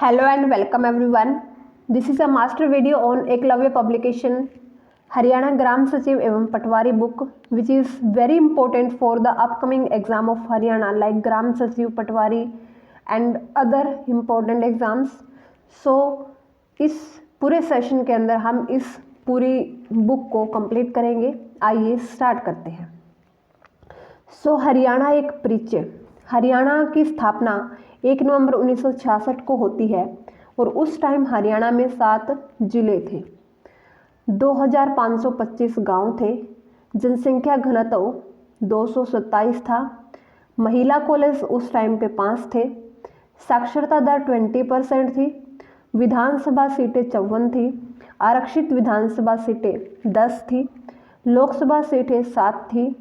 Hello and welcome everyone. This is a master video on Eklavya publication, Haryana Gram Sachiv एवं Patwari book, which is very important for the upcoming exam of Haryana like Gram Sachiv, Patwari and other important exams. So इस पूरे session के अंदर हम इस पूरी book को complete करेंगे. आइए स्टार्ट करते हैं. हरियाणा एक परिचय. हरियाणा की स्थापना 1 नवंबर 1966 को होती है और उस टाइम हरियाणा में 7 जिले थे, 2525 गांव थे, जनसंख्या घनत्व 227 था, महिला कॉलेज उस टाइम पे 5 थे, साक्षरता दर 20% थी, विधानसभा सीटें 54 थी, आरक्षित विधानसभा सीटें 10 थी, लोकसभा सीटें 7 थी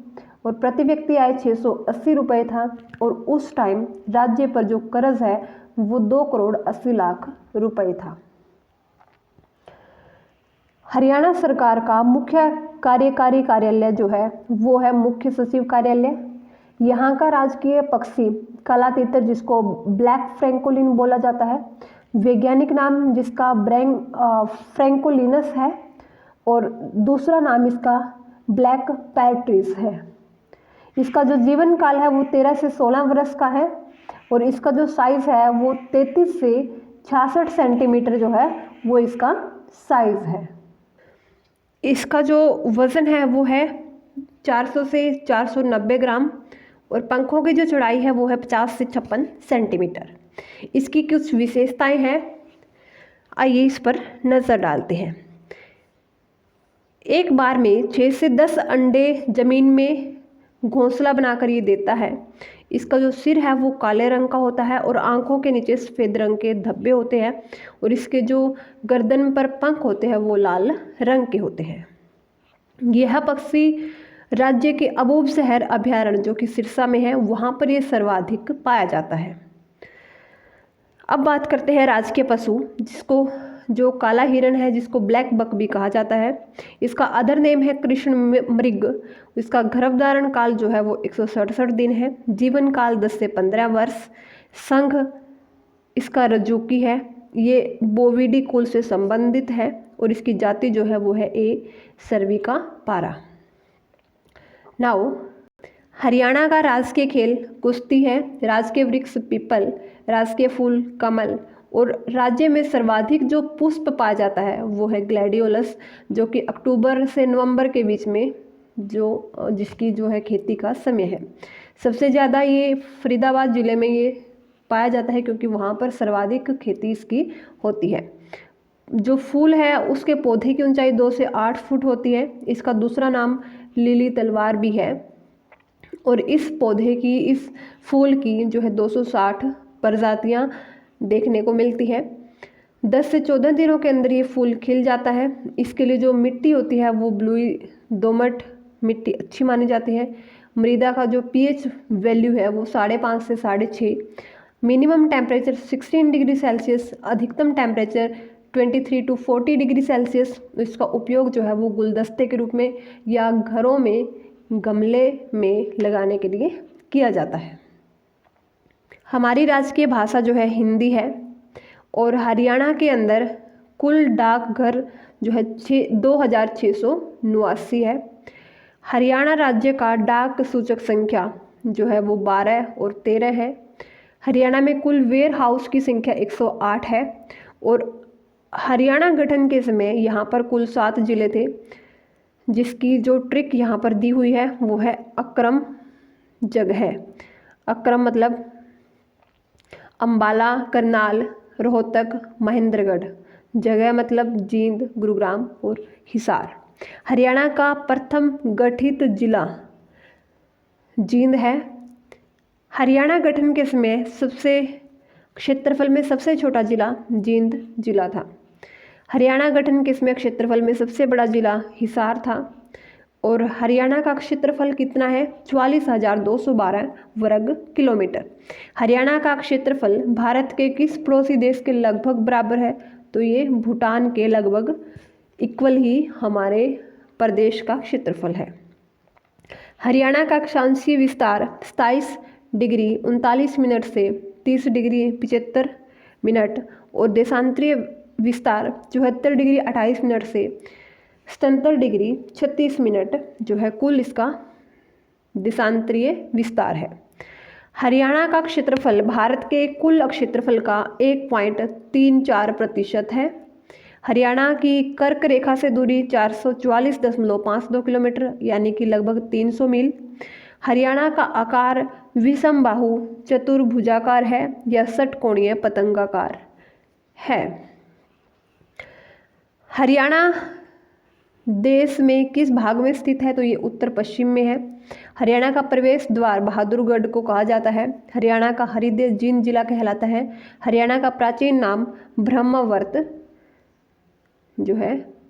और प्रति व्यक्ति आय 680 रुपये था और उस टाइम राज्य पर जो कर्ज है वो 2 करोड़ 80 लाख रुपए था. हरियाणा सरकार का मुख्य कार्यकारी कार्यालय जो है वो है मुख्य सचिव कार्यालय. यहाँ का राजकीय पक्षी काला तीतर जिसको ब्लैक फ्रैंकोलिन बोला जाता है, वैज्ञानिक नाम जिसका फ्रैंकोलिनस है और दूसरा नाम इसका ब्लैक पैट्रिस है. इसका जो जीवन काल है वो 13 से 16 वर्ष का है और इसका जो साइज है वो 33 से 66 सेंटीमीटर जो है वो इसका साइज है. इसका जो वज़न है वो है 400 से 490 ग्राम और पंखों की जो चौड़ाई है वो है 50 से 56 सेंटीमीटर. इसकी कुछ विशेषताएं हैं, आइए इस पर नज़र डालते हैं. एक बार में 6 से 10 अंडे ज़मीन में घोंसला बनाकर ये देता है. इसका जो सिर है वो काले रंग का होता है और आंखों के नीचे सफ़ेद रंग के धब्बे होते हैं और इसके जो गर्दन पर पंख होते हैं वो लाल रंग के होते हैं. यह पक्षी राज्य के अबूब शहर अभयारण्य जो कि सिरसा में है वहाँ पर ये सर्वाधिक पाया जाता है. अब बात करते हैं राजकीय पशु जिसको जो काला हिरण है जिसको ब्लैक बक भी कहा जाता है. इसका अदर नेम है कृष्ण मृग. इसका गर्भधारण काल जो है वो 167 दिन है. जीवन काल 10 से 15 वर्ष. संघ इसका रजूकी है. ये बोविडी कुल से संबंधित है और इसकी जाति जो है वो है ए सर्विका पारा. नाउ हरियाणा का राजकीय खेल कुश्ती है, राजकीय वृक्ष पीपल, राजकीय फूल कमल और राज्य में सर्वाधिक जो पुष्प पाया जाता है वो है ग्लैडियोलस जो कि अक्टूबर से नवंबर के बीच में जिसकी जो है खेती का समय है. सबसे ज़्यादा ये फरीदाबाद ज़िले में ये पाया जाता है क्योंकि वहाँ पर सर्वाधिक खेती इसकी होती है. जो फूल है उसके पौधे की ऊंचाई 2 से 8 फुट होती है. इसका दूसरा नाम लिली तलवार भी है और इस पौधे की इस फूल की जो है 260 प्रजातियाँ देखने को मिलती है. 10 से 14 दिनों के अंदर ये फूल खिल जाता है. इसके लिए जो मिट्टी होती है वो ब्लूई दोमट मिट्टी अच्छी मानी जाती है. मृदा का जो pH वैल्यू है वो 5.5 से 6.5. मिनिमम टेम्परेचर 16 डिग्री सेल्सियस, अधिकतम टेम्परेचर 23 to 40 डिग्री सेल्सियस. इसका उपयोग जो है वो गुलदस्ते के रूप में या घरों में गमले में लगाने के लिए किया जाता है. हमारी राजकीय भाषा जो है हिंदी है और हरियाणा के अंदर कुल डाकघर जो है 2689 है. हरियाणा राज्य का डाक सूचक संख्या जो है वो 12 और 13 है. हरियाणा में कुल वेयर हाउस की संख्या 108 है और हरियाणा गठन के समय यहाँ पर कुल 7 जिले थे जिसकी जो ट्रिक यहाँ पर दी हुई है वो है अक्रम जगह. अक्रम मतलब अम्बाला, करनाल, रोहतक, महेंद्रगढ़. जगह मतलब जींद, गुरुग्राम और हिसार. हरियाणा का प्रथम गठित जिला जींद है. हरियाणा गठन के समय क्षेत्रफल में सबसे छोटा जिला जींद जिला था. हरियाणा गठन के समय क्षेत्रफल में सबसे बड़ा जिला हिसार था और हरियाणा का क्षेत्रफल कितना है 44,212 वर्ग किलोमीटर. हरियाणा का क्षेत्रफल भारत के किस पड़ोसी देश के लगभग बराबर है तो ये भूटान के लगभग इक्वल ही हमारे प्रदेश का क्षेत्रफल है. हरियाणा का अक्षांशीय विस्तार 27 डिग्री 39 मिनट से 30 डिग्री 75 मिनट और देशांतरीय विस्तार 74 डिग्री 28 मिनट से 77 डिग्री 36 मिनट जो है कुल इसका देशांतरीय विस्तार है। हरियाणा का क्षेत्रफल भारत के कुल क्षेत्रफल का 1.34% है। हरियाणा की कर्क रेखा से दूरी 444.52 किलोमीटर यानी कि लगभग 300 मील। हरियाणा का आकार विषम बाहु चतुर्भुजाकार है या षटकोणीय पतंगाकार है। हरियाणा देश में किस भाग में स्थित है? तो ये उत्तर पश्चिम में है। हरियाणा का प्रवेश द्वार बहादुरगढ़ को कहा जाता है। हरियाणा का हरिदेव जींद जिला कहलाता है। हरियाणा का प्राचीन नाम ब्रह्मवर्त जो है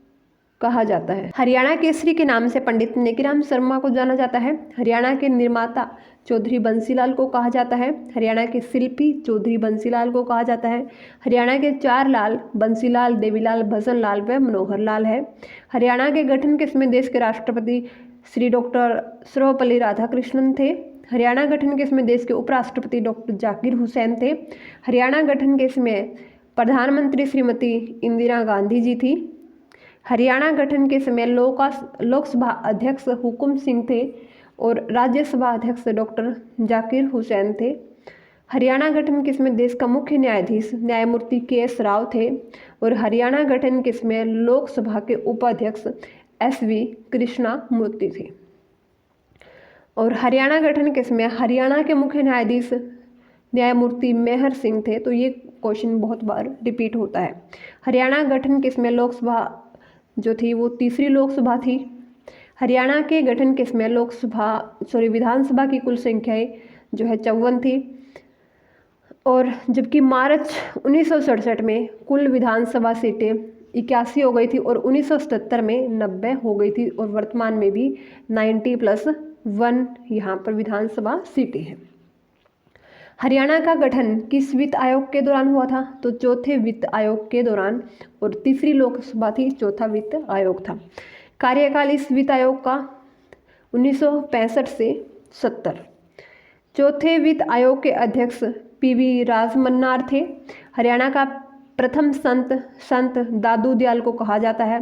कहा जाता है। हरियाणा केसरी के नाम से पंडित नेकीराम शर्मा को जाना जाता है। हरियाणा के निर्माता चौधरी बंसीलाल को कहा जाता है। हरियाणा के शिल्पी चौधरी बंसीलाल को कहा जाता है। हरियाणा के चार लाल बंसीलाल, देवीलाल, भजनलाल व मनोहर लाल है। हरियाणा के गठन के समय देश के राष्ट्रपति श्री डॉक्टर सर्वपल्ली राधाकृष्णन थे। हरियाणा गठन के समय देश के उपराष्ट्रपति डॉक्टर जाकिर हुसैन थे। हरियाणा गठन के समय प्रधानमंत्री श्रीमती इंदिरा गांधी जी थी। हरियाणा गठन के समय लोकसभा अध्यक्ष हुकुम सिंह थे और राज्यसभा अध्यक्ष डॉक्टर जाकिर हुसैन थे। हरियाणा गठन के समय देश का मुख्य न्यायाधीश न्यायमूर्ति KS राव थे और हरियाणा गठन के समय लोकसभा के उपाध्यक्ष SV कृष्णा मूर्ति थे। और हरियाणा गठन के समय हरियाणा के मुख्य न्यायाधीश न्यायमूर्ति मेहर सिंह थे। तो ये क्वेश्चन बहुत बार रिपीट होता है। हरियाणा गठन के समय लोकसभा जो थी वो तीसरी लोकसभा थी। हरियाणा के गठन के समय विधानसभा की कुल संख्याएं जो है 54 थी और जबकि मार्च 1967 में कुल विधानसभा सीटें 81 हो गई थी और 1977 में 90 हो गई थी और वर्तमान में भी 90+1 यहाँ पर विधानसभा सीटें हैं। हरियाणा का गठन किस वित्त आयोग के दौरान हुआ था? तो चौथे वित्त आयोग के दौरान और तीसरी लोकसभा थी, चौथा वित्त आयोग था। कार्यकाल इस वित्त आयोग का 1965 से 70। चौथे वित्त आयोग के अध्यक्ष PV राजमन्नार थे। हरियाणा का प्रथम संत दादू दयाल को कहा जाता है।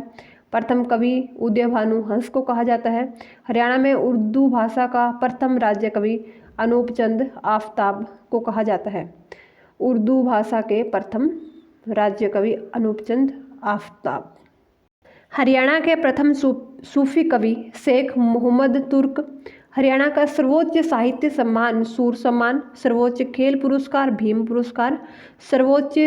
प्रथम कवि उदय भानु हंस को कहा जाता है। हरियाणा में उर्दू भाषा का प्रथम राज्य कवि अनूप चंद आफ्ताब को कहा जाता है। उर्दू भाषा के प्रथम राज्य कवि अनूप चंद आफ्ताब। हरियाणा के प्रथम सूफी कवि शेख मोहम्मद तुर्क। हरियाणा का सर्वोच्च साहित्य सम्मान सूर सम्मान, सर्वोच्च खेल पुरस्कार भीम पुरस्कार, सर्वोच्च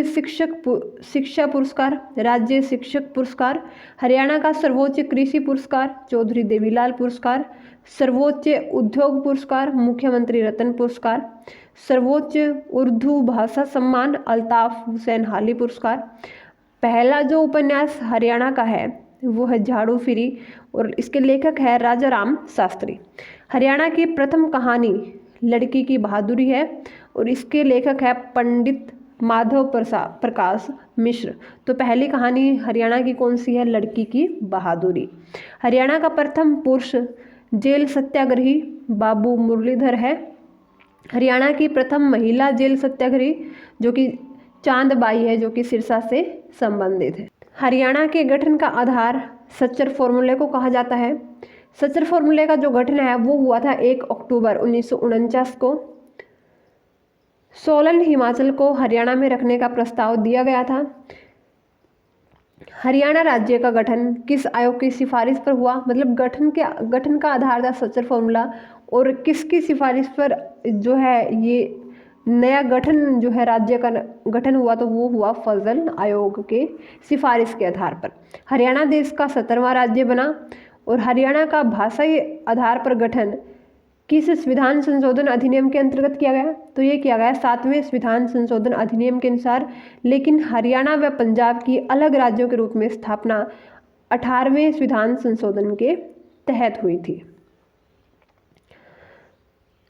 शिक्षा पुरस्कार राज्य शिक्षक पुरस्कार। हरियाणा का सर्वोच्च कृषि पुरस्कार चौधरी देवीलाल पुरस्कार, सर्वोच्च उद्योग पुरस्कार मुख्यमंत्री रतन पुरस्कार, सर्वोच्च उर्दू भाषा सम्मान अल्ताफ हुसैन हाली पुरस्कार। पहला जो उपन्यास हरियाणा का है वो है झाड़ू फिरी और इसके लेखक है राजा राम शास्त्री। हरियाणा की प्रथम कहानी लड़की की बहादुरी है और इसके लेखक है पंडित माधव प्रकाश मिश्र। तो पहली कहानी हरियाणा की कौन सी है? लड़की की बहादुरी। हरियाणा का प्रथम पुरुष जेल सत्याग्रही बाबू मुरलीधर है। हरियाणा की प्रथम महिला जेल सत्याग्रही जो कि चांदबाई है, जो कि सिरसा से संबंधित है। हरियाणा के गठन का आधार सच्चर फॉर्मूले को कहा जाता है। सच्चर फॉर्मूले का जो गठन है वो हुआ था 1 अक्टूबर 1949 को। सोलन हिमाचल को हरियाणा में रखने का प्रस्ताव दिया गया था। हरियाणा राज्य का गठन किस आयोग की सिफारिश पर हुआ? मतलब गठन का आधार था सच्चर फॉर्मूला और किसकी सिफारिश पर जो है ये नया गठन जो है राज्य का गठन हुआ? तो वो हुआ फजल आयोग के सिफारिश के आधार पर। हरियाणा देश का 17वां राज्य बना और हरियाणा का भाषाई आधार पर गठन किस संविधान संशोधन अधिनियम के अंतर्गत किया गया? तो ये किया गया 7वें संविधान संशोधन अधिनियम के अनुसार। लेकिन हरियाणा व पंजाब की अलग राज्यों के रूप में स्थापना 18वें संविधान संशोधन के तहत हुई थी।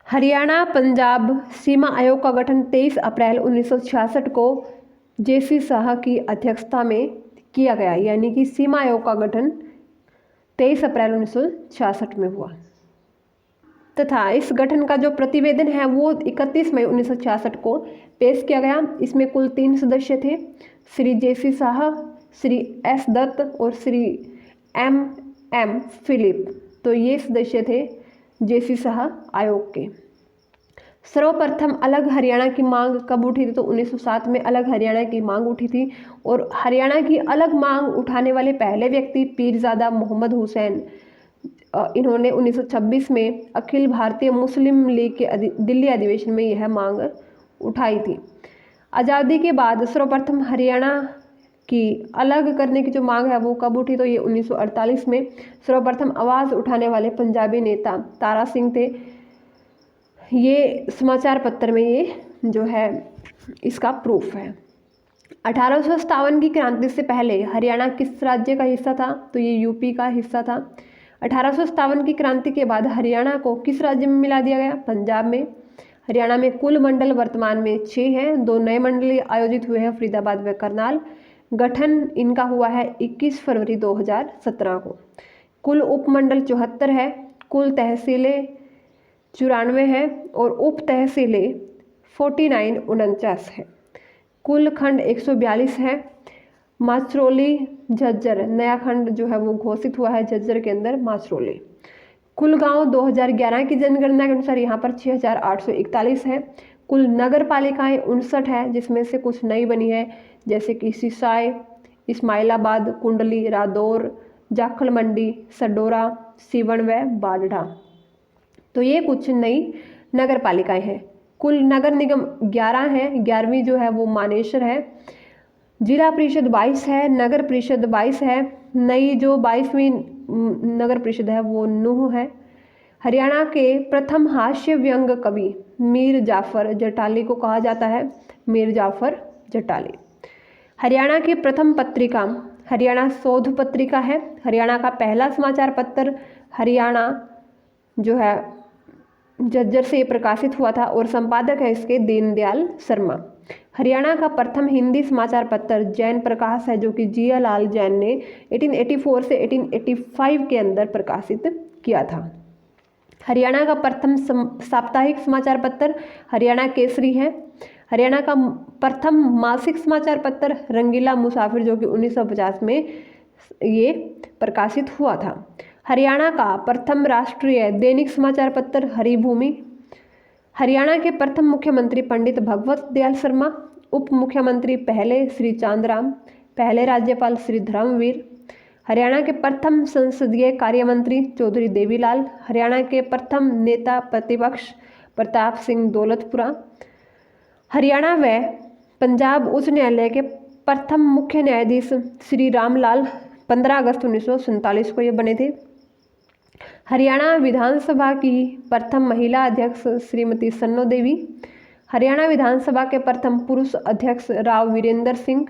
हरियाणा पंजाब सीमा आयोग का गठन 23 अप्रैल 1966 को JC शाह की अध्यक्षता में किया गया, यानी कि सीमा आयोग का गठन 23 अप्रैल 1966 में हुआ। तथा इस गठन का जो प्रतिवेदन है वो 31 मई 1966 को पेश किया गया। इसमें कुल 3 सदस्य थे, श्री JC शाह, श्री S दत्त और श्री MM फिलिप। तो ये सदस्य थे JC शाह आयोग के। सर्वप्रथम अलग हरियाणा की मांग कब उठी थी? तो 1907 में अलग हरियाणा की मांग उठी थी और हरियाणा की अलग मांग उठाने वाले पहले व्यक्ति पीरजादा मोहम्मद हुसैन। इन्होंने 1926 में अखिल भारतीय मुस्लिम लीग के दिल्ली अधिवेशन में यह मांग उठाई थी। आज़ादी के बाद सर्वप्रथम हरियाणा की अलग करने की जो मांग है वो कब उठी? तो ये 1948 में। सर्वप्रथम आवाज़ उठाने वाले पंजाबी नेता तारा सिंह थे। ये समाचार पत्र में ये जो है इसका प्रूफ है। 1857 की क्रांति से पहले हरियाणा किस राज्य का हिस्सा था? तो ये यूपी का हिस्सा था। 1857 की क्रांति के बाद हरियाणा को किस राज्य में मिला दिया गया? पंजाब में। हरियाणा में कुल मंडल वर्तमान में 6 हैं। 2 नए मंडल आयोजित हुए हैं, फरीदाबाद व करनाल। गठन इनका हुआ है 21 फरवरी 2017 को। कुल उपमंडल 74 है। कुल तहसीलें 94 है और उप तहसीलें 49 है। कुल खंड 142 है। माचरोली झज्जर नया खंड जो है वो घोषित हुआ है झज्जर के अंदर माचरोली। कुल गांव 2011 की जनगणना के अनुसार यहाँ पर 6841 है। कुल नगर पालिकाएँ 59 है, जिसमें से कुछ नई बनी है जैसे कि सिसाई, इस्माइलाबाद, कुंडली, रादौर, जाखल मंडी, सडोरा, सीवन व बाढ़ा। तो ये कुछ नई नगर पालिकाएँ हैं। कुल नगर निगम 11 हैं। 11वीं जो है वो मानेसर है। जिला परिषद 22 है। नगर परिषद 22 है। नई जो 22वीं नगर परिषद है वो नूह है। हरियाणा के प्रथम हास्य व्यंग कवि मीर जाफर जटाली को कहा जाता है, मीर जाफर जटाली। हरियाणा की प्रथम पत्रिका हरियाणा शोध पत्रिका है। हरियाणा का पहला समाचार पत्र हरियाणा जो है झज्जर से प्रकाशित हुआ था और संपादक है इसके दीनदयाल शर्मा। हरियाणा का प्रथम हिंदी समाचार पत्र जैन प्रकाश है, जो कि जियालाल जैन ने 1884 से 1885 के अंदर प्रकाशित किया था। हरियाणा का प्रथम साप्ताहिक समाचार पत्र हरियाणा केसरी है। हरियाणा का प्रथम मासिक समाचार पत्र रंगीला मुसाफिर, जो कि 1950 में ये प्रकाशित हुआ था। हरियाणा का प्रथम राष्ट्रीय दैनिक समाचार पत्र हरिभूमि। हरियाणा के प्रथम मुख्यमंत्री पंडित भगवत दयाल शर्मा। उप मुख्यमंत्री पहले श्री चांदराम, पहले राज्यपाल श्री धर्मवीर। हरियाणा के प्रथम संसदीय कार्य मंत्री चौधरी देवीलाल। हरियाणा के प्रथम नेता प्रतिपक्ष प्रताप सिंह दौलतपुरा। हरियाणा व पंजाब उच्च न्यायालय के प्रथम मुख्य न्यायाधीश श्री रामलाल 15 अगस्त 1947 को ये बने थे। हरियाणा विधानसभा की प्रथम महिला अध्यक्ष श्रीमती सन्नो देवी। हरियाणा विधानसभा के प्रथम पुरुष अध्यक्ष राव वीरेंद्र सिंह।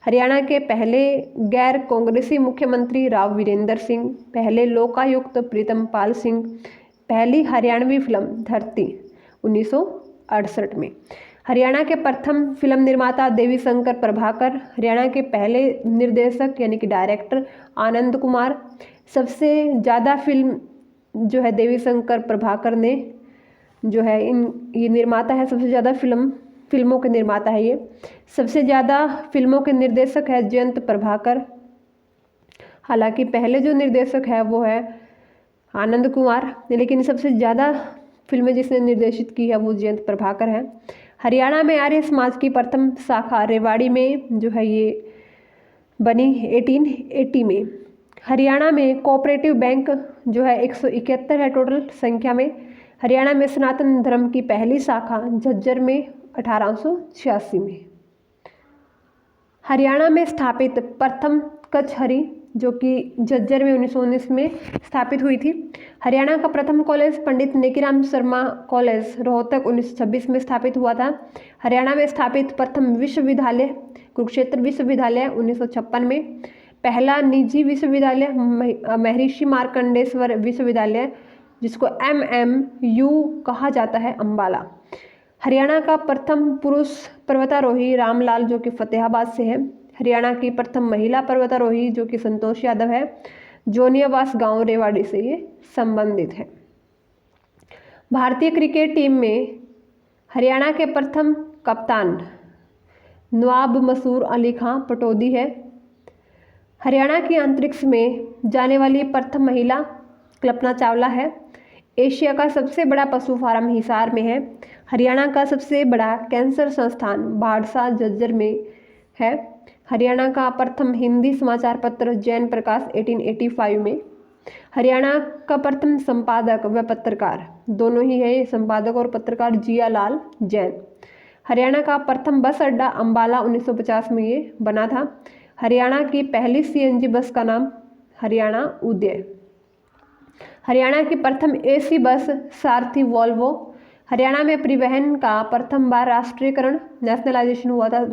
हरियाणा के पहले गैर कांग्रेसी मुख्यमंत्री राव वीरेंद्र सिंह। पहले लोकायुक्त प्रीतम पाल सिंह। पहली हरियाणवी फिल्म धरती 1968 में। हरियाणा के प्रथम फिल्म निर्माता देवी शंकर प्रभाकर। हरियाणा के पहले निर्देशक यानी कि डायरेक्टर आनंद कुमार। सबसे ज़्यादा फिल्म जो है देवी शंकर प्रभाकर ने जो है ये निर्माता है, सबसे ज़्यादा फिल्मों के निर्माता है ये। सबसे ज़्यादा फिल्मों के निर्देशक है जयंत प्रभाकर। हालांकि पहले जो निर्देशक है वो है आनंद कुमार, लेकिन सबसे ज़्यादा फिल्में जिसने निर्देशित की है वो जयंत प्रभाकर है। हरियाणा में आर्य समाज की प्रथम शाखा रेवाड़ी में जो है ये बनी 1880 में। हरियाणा में कोऑपरेटिव बैंक जो है 171 है टोटल संख्या में। हरियाणा में सनातन धर्म की पहली शाखा झज्जर में 1886 में। हरियाणा में स्थापित प्रथम कचहरी जो कि झज्जर में 1919 में स्थापित हुई थी। हरियाणा का प्रथम कॉलेज पंडित नेकीराम शर्मा कॉलेज रोहतक 1926 में स्थापित हुआ था। हरियाणा में स्थापित प्रथम विश्वविद्यालय कुरुक्षेत्र विश्वविद्यालय 1956 में। पहला निजी विश्वविद्यालय महर्षि मार्कंडेश्वर विश्वविद्यालय जिसको MMU कहा जाता है अम्बाला। हरियाणा का प्रथम पुरुष पर्वतारोही रामलाल जो कि फतेहाबाद से है। हरियाणा की प्रथम महिला पर्वतारोही जो कि संतोष यादव है, जोनियावास गांव रेवाड़ी से ये संबंधित है। भारतीय क्रिकेट टीम में हरियाणा के प्रथम कप्तान नवाब मसूर अली खां पटौदी है। हरियाणा की अंतरिक्ष में जाने वाली प्रथम महिला कल्पना चावला है। एशिया का सबसे बड़ा पशु फार्म हिसार में है। हरियाणा का सबसे बड़ा कैंसर संस्थान भाड़सा झज्जर में है। हरियाणा का प्रथम हिंदी समाचार पत्र जैन प्रकाश 1885 में। हरियाणा का प्रथम संपादक व पत्रकार दोनों ही है, संपादक और पत्रकार जियालाल जैन। हरियाणा का प्रथम बस अड्डा अंबाला 1950 में ये बना था। हरियाणा की पहली सीएनजी बस का नाम हरियाणा उदय। हरियाणा की प्रथम एसी बस सारथी वोल्वो। हरियाणा में परिवहन का प्रथम बार राष्ट्रीयकरण नेशनलाइजेशन हुआ था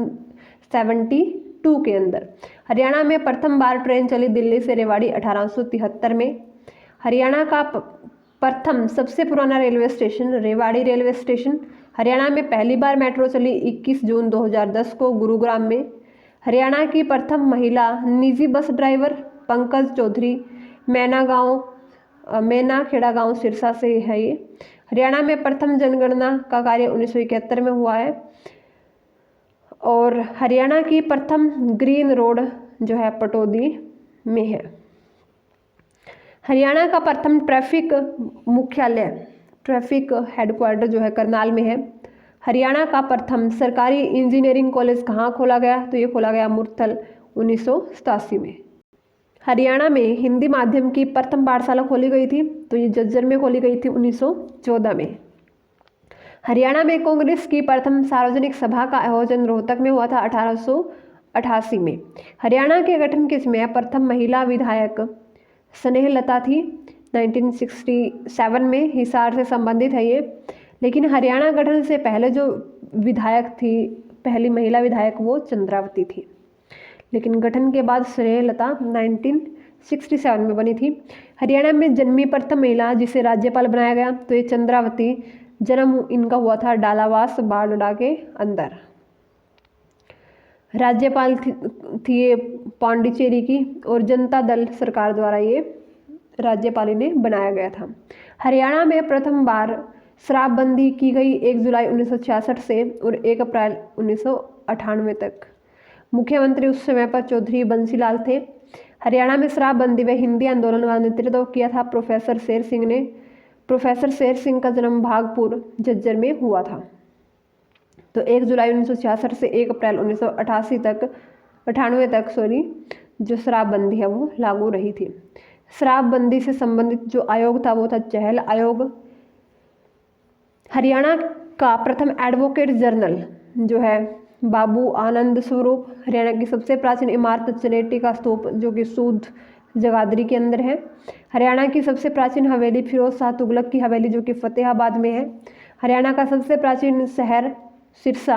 72 के अंदर। हरियाणा में प्रथम बार ट्रेन चली दिल्ली से रेवाड़ी 1873 में। हरियाणा का प्रथम सबसे पुराना railway station Rewari railway station. Haryana में पहली बार मेट्रो चली 21 जून 2010 को गुरुग्राम में। हरियाणा की प्रथम महिला निजी बस ड्राइवर पंकज चौधरी मैना खेड़ा गांव सिरसा से है ये। हरियाणा में प्रथम जनगणना का कार्य 1971 में हुआ है। और हरियाणा की प्रथम ग्रीन रोड जो है पटौदी में है। हरियाणा का प्रथम ट्रैफिक मुख्यालय ट्रैफिक हेडक्वार्टर जो है करनाल में है। हरियाणा का प्रथम सरकारी इंजीनियरिंग कॉलेज कहाँ खोला गया, तो ये खोला गया मुरथल 1987 में। हरियाणा में हिंदी माध्यम की प्रथम पाठशाला खोली गई थी, तो ये झज्जर में खोली गई थी 1914 में। हरियाणा में कांग्रेस की प्रथम सार्वजनिक सभा का आयोजन रोहतक में हुआ था 1888 में। हरियाणा के गठन के समय प्रथम महिला विधायक स्नेहलता थी 1967 में, हिसार से संबंधित है ये। लेकिन हरियाणा गठन से पहले जो विधायक थी, पहली महिला विधायक वो चंद्रावती थी। लेकिन गठन के बाद स्नेहलता 1967 में बनी थी। हरियाणा में जन्मी प्रथम महिला जिसे राज्यपाल बनाया गया, तो ये चंद्रावती। जन्म इनका हुआ था डालावास बारडा के अंदर। राज्यपाल थी ये पांडिचेरी की, और जनता दल सरकार द्वारा ये राज्यपाल इन्हें बनाया गया था। हरियाणा में प्रथम बार शराबबंदी की गई 1 जुलाई 1966 से और 1 अप्रैल 1998 तक। मुख्यमंत्री उस समय पर चौधरी बंसीलाल थे। हरियाणा में शराबबंदी व हिंदी आंदोलन का नेतृत्व किया था प्रोफेसर शेर सिंह ने। प्रोफेसर शेर सिंह का जन्म भागपुर झज्जर में हुआ था। तो 1 जुलाई 1966 से 1 अप्रैल 1988 तक 98 तक जो शराबबंदी है वो लागू रही थी। शराबबंदी से संबंधित जो आयोग था वो था चहल आयोग। हरियाणा का प्रथम एडवोकेट जनरल जो है बाबू आनंद स्वरूप। हरियाणा की सबसे प्राचीन इमारत चनेटी का स्तूप जो कि सूद जगाधरी के अंदर है। हरियाणा की सबसे प्राचीन हवेली फिरोज शाह तुगलक की हवेली जो कि फतेहाबाद में है। हरियाणा का सबसे प्राचीन शहर सिरसा।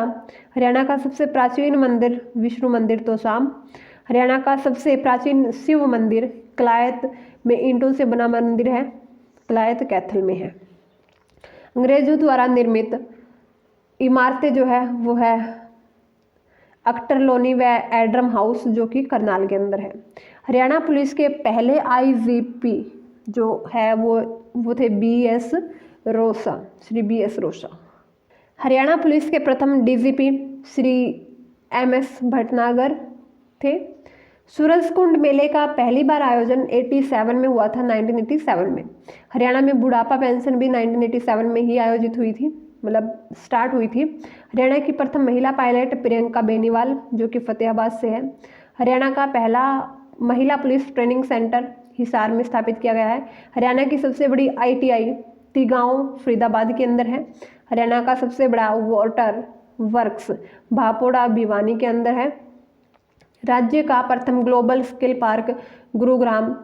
हरियाणा का सबसे प्राचीन मंदिर विष्णु मंदिर तोशाम। हरियाणा का सबसे प्राचीन शिव मंदिर कलायत में ईंटों से बना मंदिर है, कलायत कैथल में है। अंग्रेजों द्वारा निर्मित इमारतें जो है वो है अक्टरलोनी व एड्रम हाउस जो कि करनाल के अंदर है। हरियाणा पुलिस के पहले आईजीपी जो है वो थे BS Rosa, Shri BS Rosa. Haryana police के प्रथम डीजीपी श्री MS भटनागर थे। सूरजकुंड मेले का पहली बार आयोजन 87 में हुआ था, 1987 में। हरियाणा में बुढ़ापा पेंशन भी 1987 में ही आयोजित हुई थी, मतलब स्टार्ट हुई थी। हरियाणा की प्रथम महिला पायलट प्रियंका बेनीवाल जो कि फतेहाबाद से है। हरियाणा का पहला महिला पुलिस ट्रेनिंग सेंटर हिसार में स्थापित किया गया है। हरियाणा की सबसे बड़ी ITI तिगांव फरीदाबाद के अंदर है। हरियाणा का सबसे बड़ा वाटर वर्क्स भापोड़ा भिवानी के अंदर है। राज्य का प्रथम ग्लोबल स्किल पार्क गुरुग्राम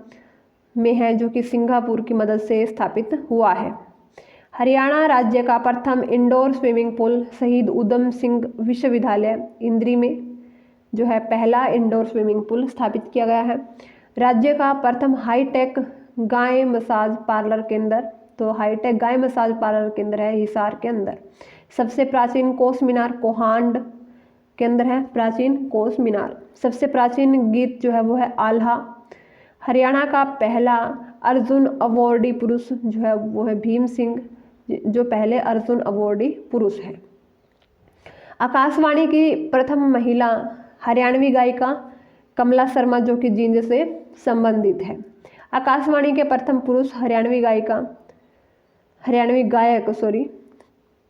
में है जो कि सिंगापुर की मदद से स्थापित हुआ है। हरियाणा राज्य का प्रथम इंडोर स्विमिंग पूल शहीद उधम सिंह विश्वविद्यालय इंद्री में जो है पहला इंडोर स्विमिंग पूल स्थापित किया गया है। राज्य का प्रथम हाईटेक गाय मसाज पार्लर केंद्र, तो हाईटेक गाय मसाज पार्लर केंद्र है हिसार के अंदर। सबसे प्राचीन कोस मीनार कोहांड के अंदर है, प्राचीन कोस मीनार। सबसे प्राचीन गीत जो है वो है आल्हा। हरियाणा का पहला अर्जुन अवॉर्डी पुरुष जो है वो है भीम सिंह जो पहले अर्जुन अवार्डी पुरुष है। आकाशवाणी की प्रथम महिला हरियाणवी गायिका कमला शर्मा, जो कि जींद से संबंधित है। आकाशवाणी के प्रथम पुरुष हरियाणवी गायक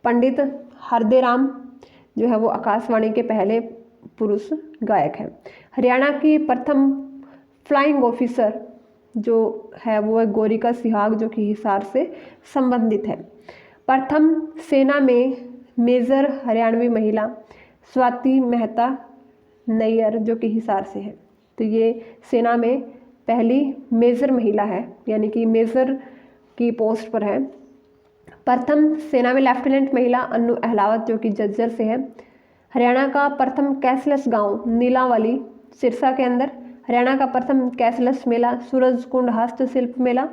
पंडित हरदेराम जो है वो आकाशवाणी के पहले पुरुष गायक है। हरियाणा की प्रथम फ्लाइंग ऑफिसर जो है वो है गोरिका सिहाग, जो कि हिसार से संबंधित है। प्रथम सेना में मेजर हरियाणवी महिला स्वाति मेहता नैयर, जो कि हिसार से है। तो ये सेना में पहली मेजर महिला है, यानी कि मेजर की पोस्ट पर है। प्रथम सेना में लेफ्टिनेंट महिला अन्नू अहलावत, जो कि झज्जर से है। हरियाणा का प्रथम कैशलेस गांव नीलांवाली सिरसा के अंदर। हरियाणा का प्रथम कैशलेस मेला सूरजकुंड हस्तशिल्प मेला।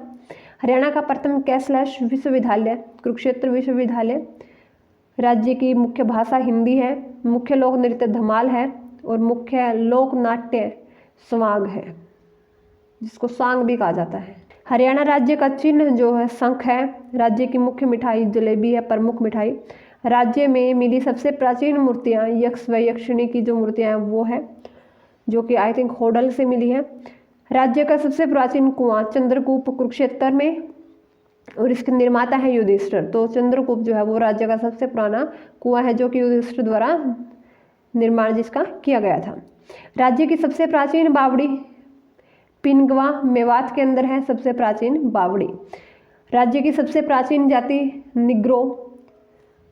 हरियाणा का प्रथम कैशलेस विश्वविद्यालय कुरुक्षेत्र विश्वविद्यालय। राज्य की मुख्य भाषा हिंदी है। मुख्य लोक नृत्य धमाल है और मुख्य लोक नाट्य स्वांग है, जिसको सांग भी कहा जाता है। हरियाणा राज्य का चिन्ह जो है शंख है। राज्य की मुख्य मिठाई जलेबी है, प्रमुख मिठाई। राज्य में मिली सबसे प्राचीन मूर्तियाँ यक्ष व यक्षिणी की जो मूर्तियाँ हैं वो है, जो कि आई थिंक होडल से मिली है। राज्य का सबसे प्राचीन कुआं चंद्रकूप कुरुक्षेत्र में, और इसके निर्माता है युधिष्ठिर। तो चंद्रकूप जो है वो राज्य का सबसे पुराना कुआं है, जो कि युधिष्ठिर द्वारा निर्माण जिसका किया गया था। राज्य की सबसे प्राचीन बावड़ी पिनगवा मेवात के अंदर है, सबसे प्राचीन बावड़ी। राज्य की सबसे प्राचीन जाति निग्रो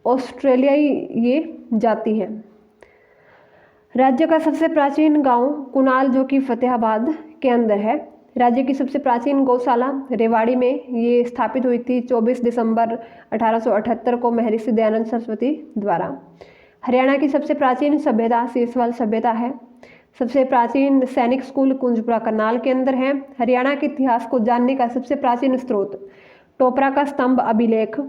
ऑस्ट्रेलियाई ये जाति है। राज्य का सबसे प्राचीन गांव कुनाल, जो कि फतेहाबाद के अंदर है। राज्य की सबसे प्राचीन गौशाला रेवाड़ी में ये स्थापित हुई थी 24 दिसंबर 1878 को महर्षि दयानंद सरस्वती द्वारा। हरियाणा की सबसे प्राचीन सभ्यता सीसवाल सभ्यता है। सबसे प्राचीन सैनिक स्कूल कुंजपुरा करनाल के अंदर है। हरियाणा के इतिहास को जानने का सबसे प्राचीन स्रोत टोपरा का स्तंभ अभिलेख।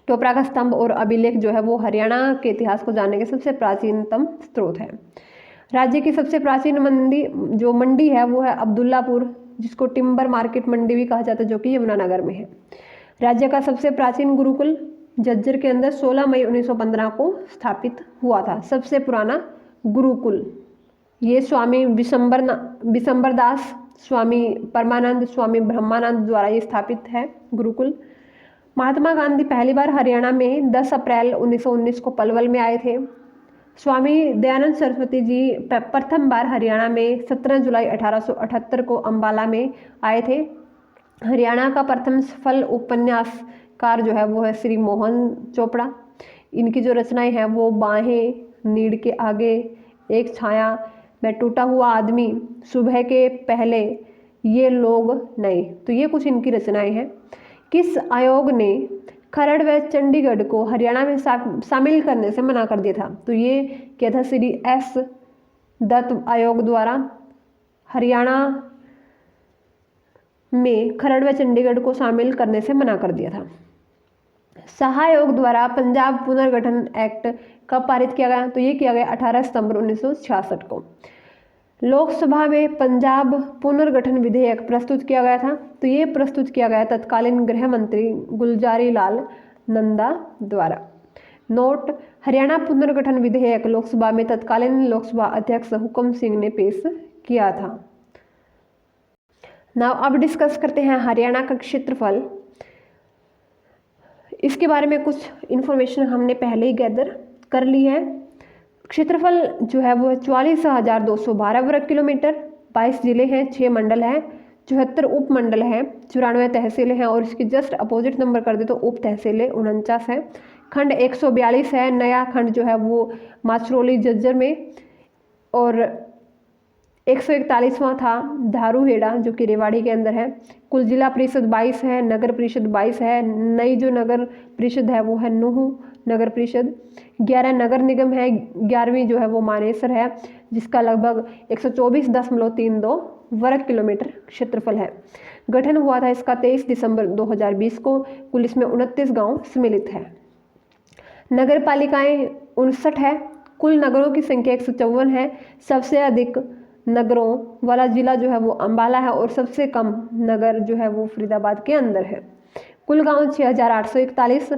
टोपरा का स्तंभ और अभिलेख जो है वो हरियाणा के इतिहास को जानने के सबसे प्राचीनतम स्रोत है। राज्य की सबसे प्राचीन मंडी है वो है अब्दुल्लापुर, जिसको टिम्बर मार्केट मंडी भी कहा जाता है, जो कि यमुनानगर में है। राज्य का सबसे प्राचीन गुरुकुल झज्जर के अंदर 16 मई 1915 को स्थापित हुआ था। सबसे पुराना गुरुकुल ये स्वामी विशंबर दास, स्वामी परमानंद, स्वामी ब्रह्मानंद द्वारा ये स्थापित है गुरुकुल। महात्मा गांधी पहली बार हरियाणा में 10 अप्रैल 1919 को पलवल में आए थे। स्वामी दयानंद सरस्वती जी प्रथम बार हरियाणा में 17 जुलाई 1878 को अम्बाला में आए थे। हरियाणा का प्रथम सफल उपन्यासकार जो है वो है श्री मोहन चोपड़ा। इनकी जो रचनाएं हैं वो बाहें, नीड़ के आगे, एक छाया, मैं टूटा हुआ आदमी, सुबह के पहले, ये लोग नहीं। तो ये कुछ इनकी रचनाएं हैं। किस आयोग ने खरड़ व चंडीगढ़ को हरियाणा में शामिल करने से मना कर दिया था? तो ये किया था श्री एस दत्त आयोग द्वारा। हरियाणा में खरड़ व चंडीगढ़ को शामिल करने से मना कर दिया था। शाह आयोग द्वारा पंजाब पुनर्गठन एक्ट कब पारित किया गया? तो ये किया गया 18 सितंबर 1966 को। लोकसभा में पंजाब पुनर्गठन विधेयक प्रस्तुत किया गया था। तो ये प्रस्तुत किया गया तत्कालीन गृह मंत्री गुलजारी लाल नंदा द्वारा। नोट: हरियाणा पुनर्गठन विधेयक लोकसभा में तत्कालीन लोकसभा अध्यक्ष हुकुम सिंह ने पेश किया था। नाउ अब डिस्कस करते हैं हरियाणा का क्षेत्रफल। इसके बारे में कुछ इन्फॉर्मेशन हमने पहले ही गैदर कर ली है। क्षेत्रफल जो है वो 44,212 वर्ग किलोमीटर। 22 जिले हैं, 6 मंडल हैं, 74 उप मंडल हैं, 94 तहसीलें हैं, और इसकी जस्ट अपोजिट नंबर कर दे तो उप तहसीलें 49 है। खंड 142 है। नया खंड जो है वो माचरोली झज्जर में, और 141वां था धारूहेड़ा जो कि रेवाड़ी के अंदर है। कुल जिला परिषद 22 है, नगर परिषद 22 है। नई जो नगर परिषद है वो है नूहू नगर परिषद। 11 नगर निगम है। 11वीं जो है वो मानेसर है, जिसका लगभग 124.32 वर्ग किलोमीटर क्षेत्रफल है। गठन हुआ था इसका 23 दिसंबर 2020 को। कुल इसमें 29 गांव सम्मिलित है। नगर पालिकाएं 59 है। कुल नगरों की संख्या 154 है। सबसे अधिक नगरों वाला जिला जो है वो अम्बाला है, और सबसे कम नगर जो है वो फरीदाबाद के अंदर है। कुल गांव 6,841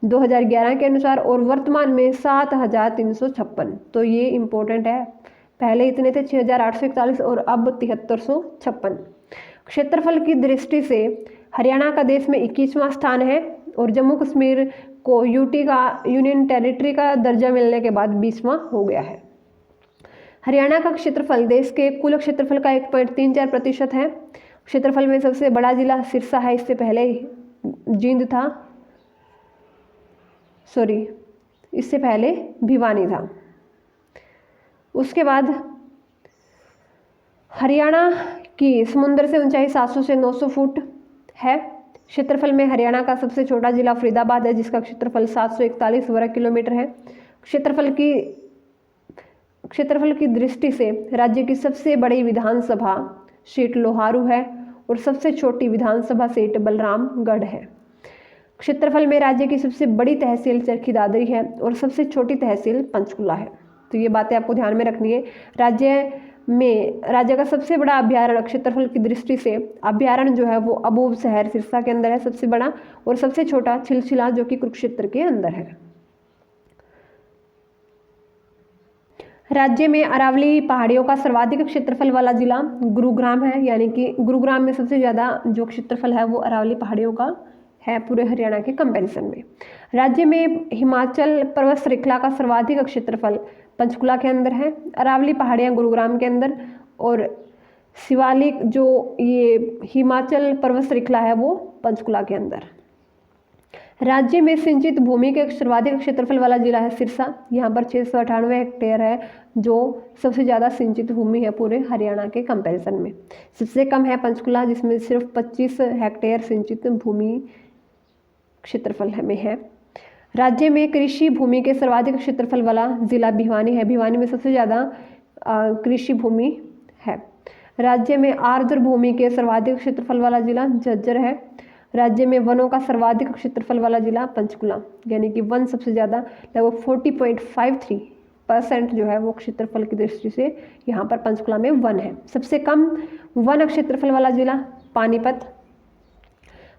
2011 के अनुसार, और वर्तमान में 7,356। तो ये इम्पोर्टेंट है, पहले इतने थे 6,841 और अब 7,356। क्षेत्रफल की दृष्टि से हरियाणा का देश में 21वां स्थान है, और जम्मू कश्मीर को यूटी का यूनियन टेरिटरी का दर्जा मिलने के बाद 20वां हो गया है। हरियाणा का क्षेत्रफल देश के कुल क्षेत्रफल का 1.34% है। क्षेत्रफल में सबसे बड़ा जिला सिरसा है, इससे पहले जींद था, इससे पहले भिवानी था। उसके बाद हरियाणा की समुद्र से ऊंचाई 700 से 900 फुट है। क्षेत्रफल में हरियाणा का सबसे छोटा जिला फरीदाबाद है, जिसका क्षेत्रफल 741 वर्ग किलोमीटर है। क्षेत्रफल की दृष्टि से राज्य की सबसे बड़ी विधानसभा सीट लोहारू है, और सबसे छोटी विधानसभा सीट बलरामगढ़ है। क्षेत्रफल में राज्य की सबसे बड़ी तहसील चरखी दादरी है, और सबसे छोटी तहसील पंचकुला है। तो ये बातें आपको ध्यान में रखनी है। राज्य का सबसे बड़ा अभ्यारण्य क्षेत्रफल की दृष्टि से अभ्यारण्य जो है वो अबूब शहर सिरसा के अंदर है सबसे बड़ा, और सबसे छोटा छिलछिला जो कि कुरुक्षेत्र के अंदर है। राज्य में अरावली पहाड़ियों का सर्वाधिक क्षेत्रफल वाला जिला गुरुग्राम है, यानी कि गुरुग्राम में सबसे ज़्यादा जो क्षेत्रफल है वो अरावली पहाड़ियों का है पूरे हरियाणा के कंपैरिजन में। राज्य में हिमाचल पर्वत श्रृंखला का सर्वाधिक क्षेत्रफल पंचकुला के अंदर है, अरावली पहाड़ियाँ गुरुग्राम के अंदर, और शिवालिक जो ये हिमाचल पर्वत श्रृंखला है वो पंचकुला के अंदर। राज्य में सिंचित भूमि के सर्वाधिक क्षेत्रफल वाला जिला है सिरसा, यहाँ पर 698 हेक्टेयर है, जो सबसे ज़्यादा सिंचित भूमि है पूरे हरियाणा के कंपैरिजन में। सबसे कम है पंचकुला, जिसमें सिर्फ 25 हेक्टेयर सिंचित भूमि क्षेत्रफल में है। राज्य में कृषि भूमि के सर्वाधिक क्षेत्रफल वाला जिला भिवानी है, भिवानी में सबसे ज़्यादा कृषि भूमि है। राज्य में आर्द्र भूमि के सर्वाधिक क्षेत्रफल वाला जिला झज्जर है। राज्य में वनों का सर्वाधिक क्षेत्रफल वाला जिला पंचकुला, यानी कि वन सबसे ज़्यादा लगभग 40.53% जो है वो क्षेत्रफल की दृष्टि से यहाँ पर पंचकुला में वन है। सबसे कम वन क्षेत्रफल वाला जिला पानीपत।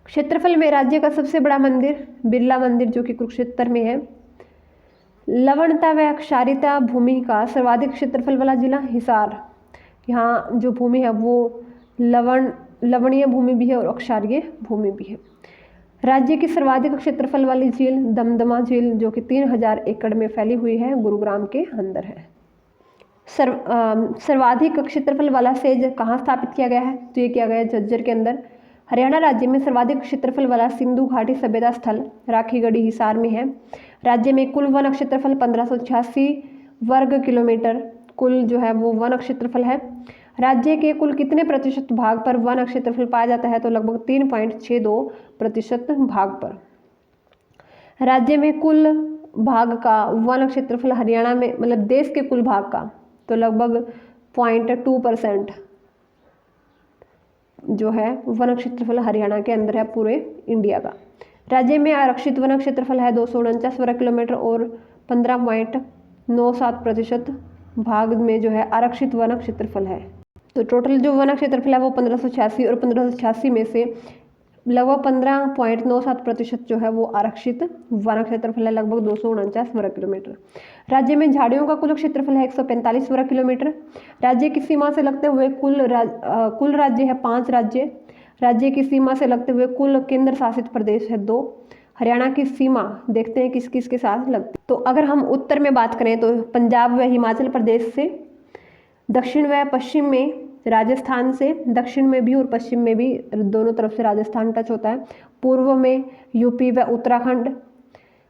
क्षेत्रफल में राज्य का सबसे बड़ा मंदिर बिरला मंदिर जो कि कुरुक्षेत्र में है। लवणता व क्षारीयता भूमि का सर्वाधिक क्षेत्रफल वाला जिला हिसार, यहाँ जो भूमि है वो लवणीय भूमि भी है और अक्षारीय भूमि भी है। राज्य की सर्वाधिक क्षेत्रफल वाली झील दमदमा झील जो कि 3000 एकड़ में फैली हुई है, गुरुग्राम के अंदर है। सर्वाधिक क्षेत्रफल वाला सेज कहाँ स्थापित किया गया है, तो ये किया गया है झज्जर के अंदर। हरियाणा राज्य में सर्वाधिक क्षेत्रफल वाला सिंधु घाटी सभ्यता स्थल राखीगढ़ी हिसार में है। राज्य में कुल वन क्षेत्रफल 1586 वर्ग किलोमीटर कुल जो है वो वन क्षेत्रफल है। राज्य के कुल कितने प्रतिशत भाग पर वन क्षेत्रफल पाया जाता है, तो लगभग 3.62% भाग पर। राज्य में कुल भाग का वन क्षेत्रफल हरियाणा में, मतलब देश के कुल भाग का, तो लगभग 0.2% जो है वन क्षेत्रफल हरियाणा के अंदर है पूरे इंडिया का। राज्य में आरक्षित वन क्षेत्रफल है 249 वर्ग किलोमीटर, और 15.97% भाग में जो है आरक्षित वन क्षेत्रफल है। तो टोटल जो वन क्षेत्रफल है वो 1586, और 1586 में से लगभग 15.97% जो है वो आरक्षित वन क्षेत्रफल है, लगभग 249 वर्ग किलोमीटर। राज्य में झाड़ियों का कुल क्षेत्रफल है 145 वर्ग किलोमीटर। राज्य की सीमा से लगते हुए कुल राज्य है 5 राज्य। राज्य की सीमा से लगते हुए कुल केंद्र शासित प्रदेश है 2। हरियाणा की सीमा देखते हैं किस किस के साथ लगती। तो अगर हम उत्तर में बात करें तो पंजाब व हिमाचल प्रदेश से, दक्षिण व पश्चिम में राजस्थान से, दक्षिण में भी और पश्चिम में भी दोनों तरफ से राजस्थान टच होता है। पूर्व में यूपी व उत्तराखंड।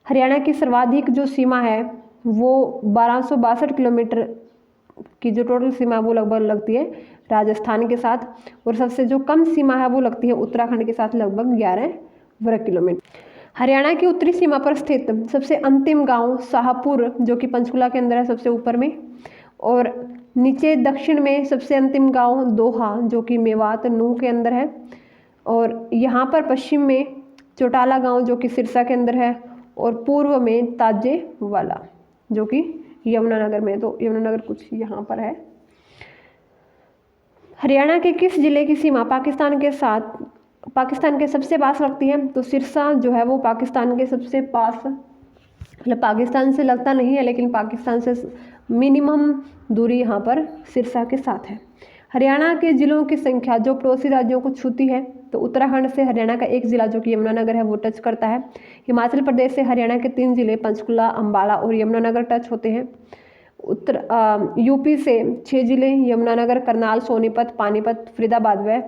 हरियाणा की सर्वाधिक जो सीमा है वो 1262 किलोमीटर की जो टोटल सीमा है वो लगभग लगती है राजस्थान के साथ, और सबसे जो कम सीमा है वो लगती है उत्तराखंड के साथ, लगभग 11 वर्ग किलोमीटर। हरियाणा की उत्तरी सीमा पर स्थित सबसे अंतिम गांव शाहपुर जो कि पंचकुला के अंदर है सबसे ऊपर में, और नीचे दक्षिण में सबसे अंतिम गांव दोहा जो कि मेवात नूह के अंदर है, और यहाँ पर पश्चिम में चौटाला गांव जो कि सिरसा के अंदर है, और पूर्व में ताजेवाला जो कि यमुनानगर में, तो यमुनानगर कुछ यहाँ पर है। हरियाणा के किस जिले की सीमा पाकिस्तान के साथ पाकिस्तान के सबसे पास लगती है, तो सिरसा जो है वो पाकिस्तान के सबसे पास, मतलब पाकिस्तान से लगता नहीं है लेकिन पाकिस्तान से मिनिमम दूरी यहाँ पर सिरसा के साथ है। हरियाणा के ज़िलों की संख्या जो पड़ोसी राज्यों को छूती है, तो उत्तराखंड से हरियाणा का एक ज़िला जो कि यमुनानगर है वो टच करता है। हिमाचल प्रदेश से हरियाणा के 3 ज़िले पंचकुला, अम्बाला और यमुनानगर टच होते हैं। यूपी से 6 ज़िले यमुनानगर, करनाल, सोनीपत, पानीपत, फरीदाबाद व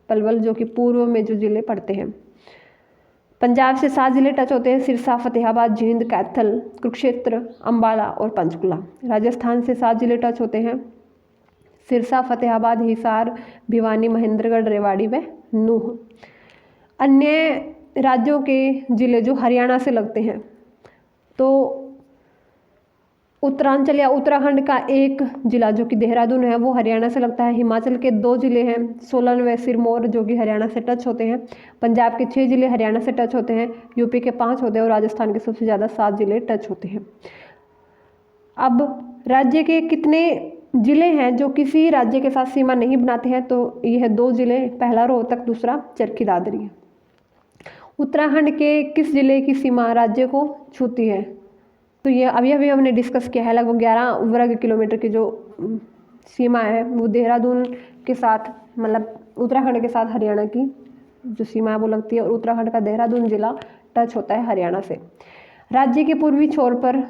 पलवल जो कि पूर्व में जो ज़िले पड़ते हैं। पंजाब से 7 ज़िले टच होते हैं, सिरसा, फतेहाबाद, जींद, कैथल, कुरुक्षेत्र, अम्बाला और पंचकुला। राजस्थान से 7 ज़िले टच होते हैं, सिरसा, फतेहाबाद, हिसार, भिवानी, महेंद्रगढ़, रेवाड़ी व नूंह। अन्य राज्यों के ज़िले जो हरियाणा से लगते हैं, तो उत्तरांचल या उत्तराखंड का एक ज़िला जो कि देहरादून है वो हरियाणा से लगता है। हिमाचल के 2 ज़िले हैं, सोलन व सिरमौर जो कि हरियाणा से टच होते हैं। पंजाब के 6 ज़िले हरियाणा से टच होते हैं, यूपी के 5 होते हैं और राजस्थान के सबसे ज़्यादा 7 ज़िले टच होते हैं। अब राज्य के कितने ज़िले हैं जो किसी राज्य के साथ सीमा नहीं बनाते हैं, तो यह 2 ज़िले, पहला रोहतक, दूसरा चरखी दादरी है। उत्तराखंड के किस ज़िले की सीमा राज्य को छूती है, तो ये अभी हमने डिस्कस किया है। लगभग 11 वर्ग किलोमीटर की जो सीमा है वो देहरादून के साथ, मतलब उत्तराखंड के साथ हरियाणा की जो सीमा है वो लगती है, और उत्तराखंड का देहरादून जिला टच होता है हरियाणा से। राज्य के पूर्वी छोर पर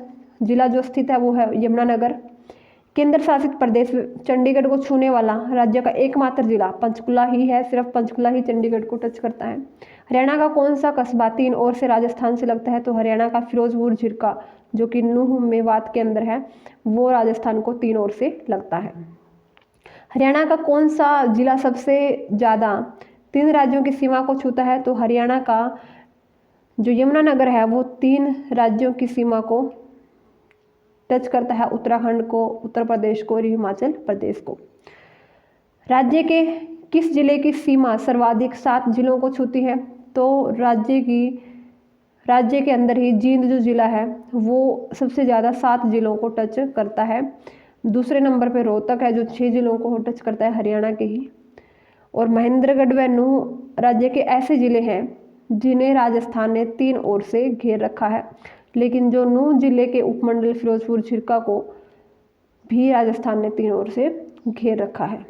जिला जो स्थित है वो है यमुनानगर। केंद्र शासित प्रदेश चंडीगढ़ को छूने वाला राज्य का एकमात्र जिला पंचकुला ही है, सिर्फ पंचकुला ही चंडीगढ़ को टच करता है। हरियाणा का कौन सा कस्बा 3 ओर से राजस्थान से लगता है, तो हरियाणा का फिरोजपुर झिरका जो कि नूंह मेवात के अंदर है वो राजस्थान को 3 ओर से लगता है। हरियाणा का कौन सा जिला सबसे ज़्यादा 3 राज्यों की सीमा को छूता है, तो हरियाणा का जो यमुनानगर है वो 3 राज्यों की सीमा को टच करता है, उत्तराखंड को, उत्तर प्रदेश को और हिमाचल प्रदेश को। राज्य के किस जिले की सीमा सर्वाधिक 7 जिलों को छूती है, तो राज्य के अंदर ही जींद जो जिला है वो सबसे ज़्यादा 7 जिलों को टच करता है। दूसरे नंबर पे रोहतक है जो 6 जिलों को टच करता है, हरियाणा के ही। और महेंद्रगढ़ व नूंह राज्य के ऐसे ज़िले हैं जिन्हें राजस्थान ने 3 ओर से घेर रखा है, लेकिन जो नूंह जिले के उपमंडल फिरोजपुर झिरका को भी राजस्थान ने 3 ओर से घेर रखा है।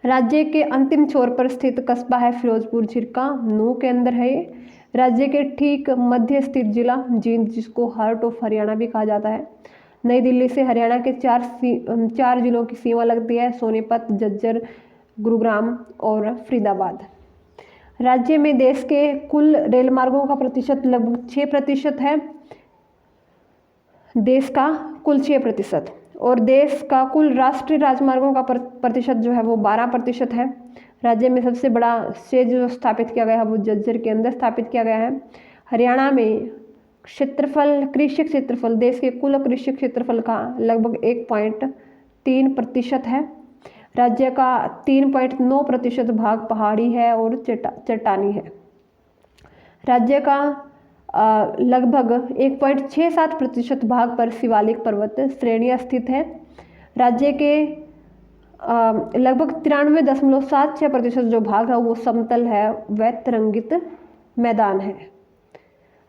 राज्य के अंतिम छोर पर स्थित कस्बा है फिरोजपुर झिरका, नूंह के अंदर है ये। राज्य के ठीक मध्य स्थित जिला जींद, जिसको हार्ट ऑफ हरियाणा भी कहा जाता है। नई दिल्ली से हरियाणा के 4 जिलों की सीमा लगती है, सोनीपत, झज्जर, गुरुग्राम और फरीदाबाद। राज्य में देश के कुल रेल मार्गों का प्रतिशत लगभग 6% है, देश का कुल 6%, और देश का कुल राष्ट्रीय राजमार्गों का प्रतिशत जो है वो 12% है। राज्य में सबसे बड़ा सेज जो स्थापित किया गया है वो झज्जर के अंदर स्थापित किया गया है। हरियाणा में कृषि क्षेत्रफल देश के कुल कृषि क्षेत्रफल का लगभग 1.3% है। राज्य का 3.9% भाग पहाड़ी है और चट्टानी है। राज्य का लगभग 1.67% भाग पर शिवालिक पर्वत श्रेणियाँ स्थित है। राज्य के लगभग 93.76% जो भाग है वो समतल है व तरंगित मैदान है।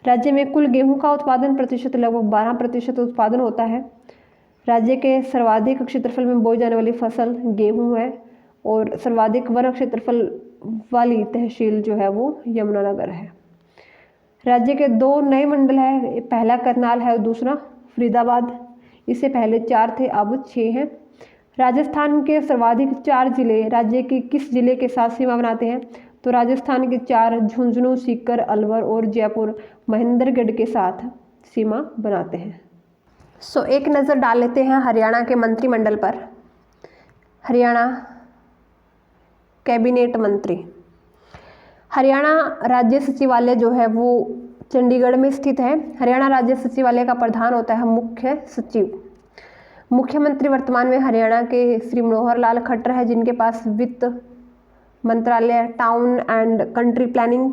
राज्य में कुल गेहूं का उत्पादन प्रतिशत लगभग 12% उत्पादन होता है। राज्य के सर्वाधिक क्षेत्रफल में बोई जाने वाली फसल गेहूं है, और सर्वाधिक वर्ग क्षेत्रफल वाली तहसील जो है वो यमुनानगर है। राज्य के 2 नए मंडल है, पहला करनाल है और दूसरा फरीदाबाद। इससे पहले 4 थे, अब 6 हैं। राजस्थान के सर्वाधिक 4 जिले राज्य के किस जिले के साथ सीमा बनाते हैं, तो राजस्थान के 4 झुंझुनू, सीकर, अलवर और जयपुर महेंद्रगढ़ के साथ सीमा बनाते हैं। एक नज़र डाल लेते हैं हरियाणा के मंत्रिमंडल पर। हरियाणा कैबिनेट मंत्री। हरियाणा राज्य सचिवालय जो है वो चंडीगढ़ में स्थित है। हरियाणा राज्य सचिवालय का प्रधान होता है मुख्य सचिव। मुख्यमंत्री वर्तमान में हरियाणा के श्री मनोहर लाल खट्टर है, जिनके पास वित्त मंत्रालय, town and country planning,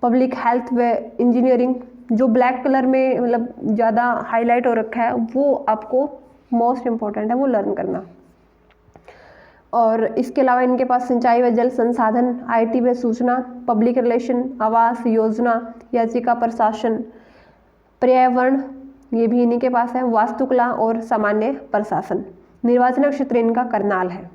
public health व इंजीनियरिंग, जो ब्लैक कलर में मतलब ज़्यादा हाईलाइट हो रखा है वो आपको मोस्ट इम्पॉर्टेंट है वो लर्न करना। और इसके अलावा इनके पास सिंचाई व जल संसाधन, IT व सूचना, पब्लिक रिलेशन, आवास योजना, याचिका प्रशासन, पर्यावरण ये भी इन्हीं के पास है, वास्तुकला और सामान्य प्रशासन। निर्वाचन क्षेत्र इनका करनाल है।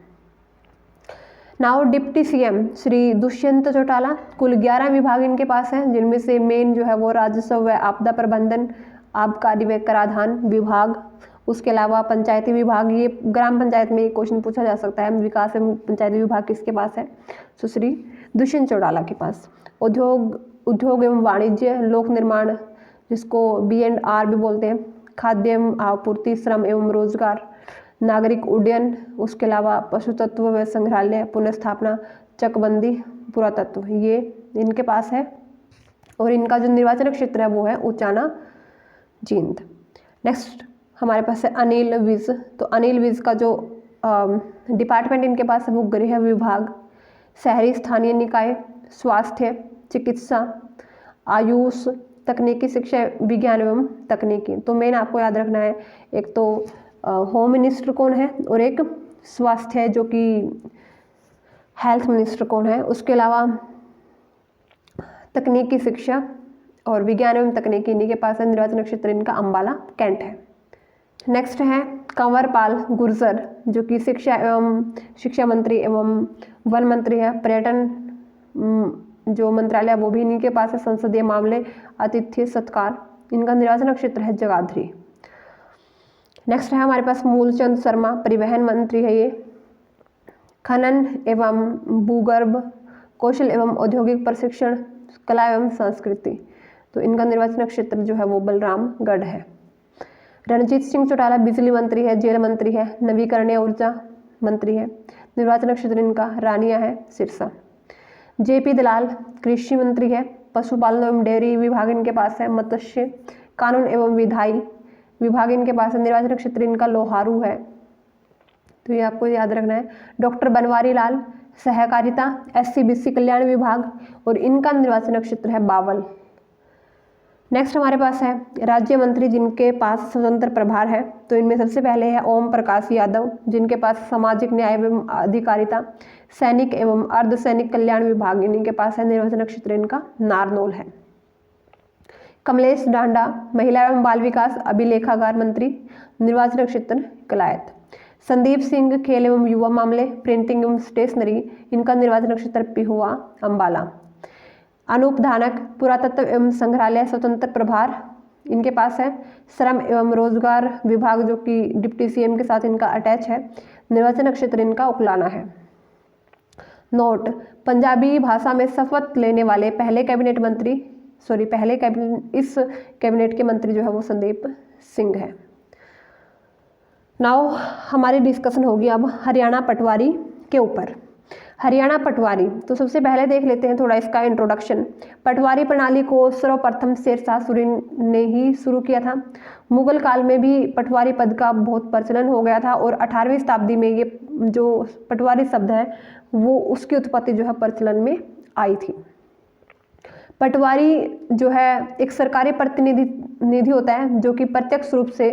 Now deputy CM Shri Dushyant Chautala, कुल 11 विभाग इनके पास हैं, जिनमें से मेन जो है वो राजस्व व आपदा प्रबंधन, आबकारी व कराधान विभाग, उसके अलावा पंचायती विभाग, ये ग्राम पंचायत में क्वेश्चन पूछा जा सकता है, विकास एवं पंचायती विभाग किसके पास है, तो श्री दुष्यंत चौटाला के पास। उद्योग एवं वाणिज्य, लोक निर्माण जिसको B&R भी बोलते हैं, खाद्य एवं आपूर्ति, श्रम एवं रोजगार, नागरिक उड्डयन, उसके अलावा पशुतत्व व संग्रहालय, पुनर्स्थापना, चकबंदी, पुरातत्व, ये इनके पास है। और इनका जो निर्वाचन क्षेत्र है वो है उचाना जींद। नेक्स्ट हमारे पास है अनिल विज। तो अनिल विज का जो डिपार्टमेंट इनके पास है वो गृह विभाग, शहरी स्थानीय निकाय, स्वास्थ्य, चिकित्सा, आयुष, तकनीकी शिक्षा, विज्ञान एवं तकनीकी। तो मेन आपको याद रखना है, एक तो होम मिनिस्टर कौन है और एक स्वास्थ्य है जो कि हेल्थ मिनिस्टर कौन है। उसके अलावा तकनीकी शिक्षा और विज्ञान एवं तकनीकी इन्हीं के पास है। निर्वाचन क्षेत्र इनका अम्बाला कैंट है। नेक्स्ट है कंवरपाल गुर्जर जो कि शिक्षा मंत्री एवं वन मंत्री है। पर्यटन जो मंत्रालय वो भी इन्हीं के पास है। संसदीय मामले, आतिथ्य सत्कार, इनका निर्वाचन क्षेत्र है जगाधरी। नेक्स्ट है हमारे पास मूलचंद शर्मा, परिवहन मंत्री है ये। खनन एवं भूगर्भ, कौशल एवं औद्योगिक प्रशिक्षण, कला एवं संस्कृति, तो इनका निर्वाचन क्षेत्र जो है वो बलरामगढ़ है। रणजीत सिंह चौटाला बिजली मंत्री है, जेल मंत्री है, नवीकरणीय ऊर्जा मंत्री है। निर्वाचन क्षेत्र इनका रानिया है, सिरसा। JP दलाल कृषि मंत्री है। पशुपालन एवं डेयरी विभाग इनके पास है। मत्स्य कानून एवं विधायी विभाग इनके पास है। निर्वाचन क्षेत्र इनका लोहारू है, तो ये आपको याद रखना है। डॉक्टर बनवारी लाल सहकारिता, SC/BC कल्याण विभाग, और इनका निर्वाचन क्षेत्र है बावल। नेक्स्ट हमारे पास है राज्य मंत्री जिनके पास स्वतंत्र प्रभार है। तो इनमें सबसे पहले है ओम प्रकाश यादव जिनके पास सामाजिक न्याय एवं अधिकारिता, सैनिक एवं अर्धसैनिक कल्याण विभाग इन्हीं के पास है। निर्वाचन क्षेत्र इनका नारनौल है। कमलेश डांडा महिला एवं बाल विकास अभिलेखागार मंत्री, निर्वाचन क्षेत्र कलायत। संदीप सिंह खेल एवं युवा मामले, प्रिंटिंग एवं स्टेशनरी, इनका निर्वाचन क्षेत्र पिहुआ अम्बाला। अनूप धानक पुरातत्व एवं संग्रहालय स्वतंत्र प्रभार इनके पास है। श्रम एवं रोजगार विभाग जो कि डिप्टी CM के साथ इनका अटैच है। निर्वाचन क्षेत्र इनका उकलाना है। नोट, पंजाबी भाषा में शपथ लेने वाले पहले कैबिनेट इस कैबिनेट के मंत्री जो है वो संदीप सिंह है। नाउ हमारी डिस्कशन होगी अब हरियाणा पटवारी के ऊपर। हरियाणा पटवारी, तो सबसे पहले देख लेते हैं थोड़ा इसका इंट्रोडक्शन। पटवारी प्रणाली को सर्वप्रथम शेरशाह सूरी ने ही शुरू किया था। मुगल काल में भी पटवारी पद का बहुत प्रचलन हो गया था और 18वीं शताब्दी में ये जो पटवारी शब्द है वो उसकी उत्पत्ति जो है प्रचलन में आई थी। पटवारी जो है एक सरकारी प्रतिनिधि होता है जो कि प्रत्यक्ष रूप से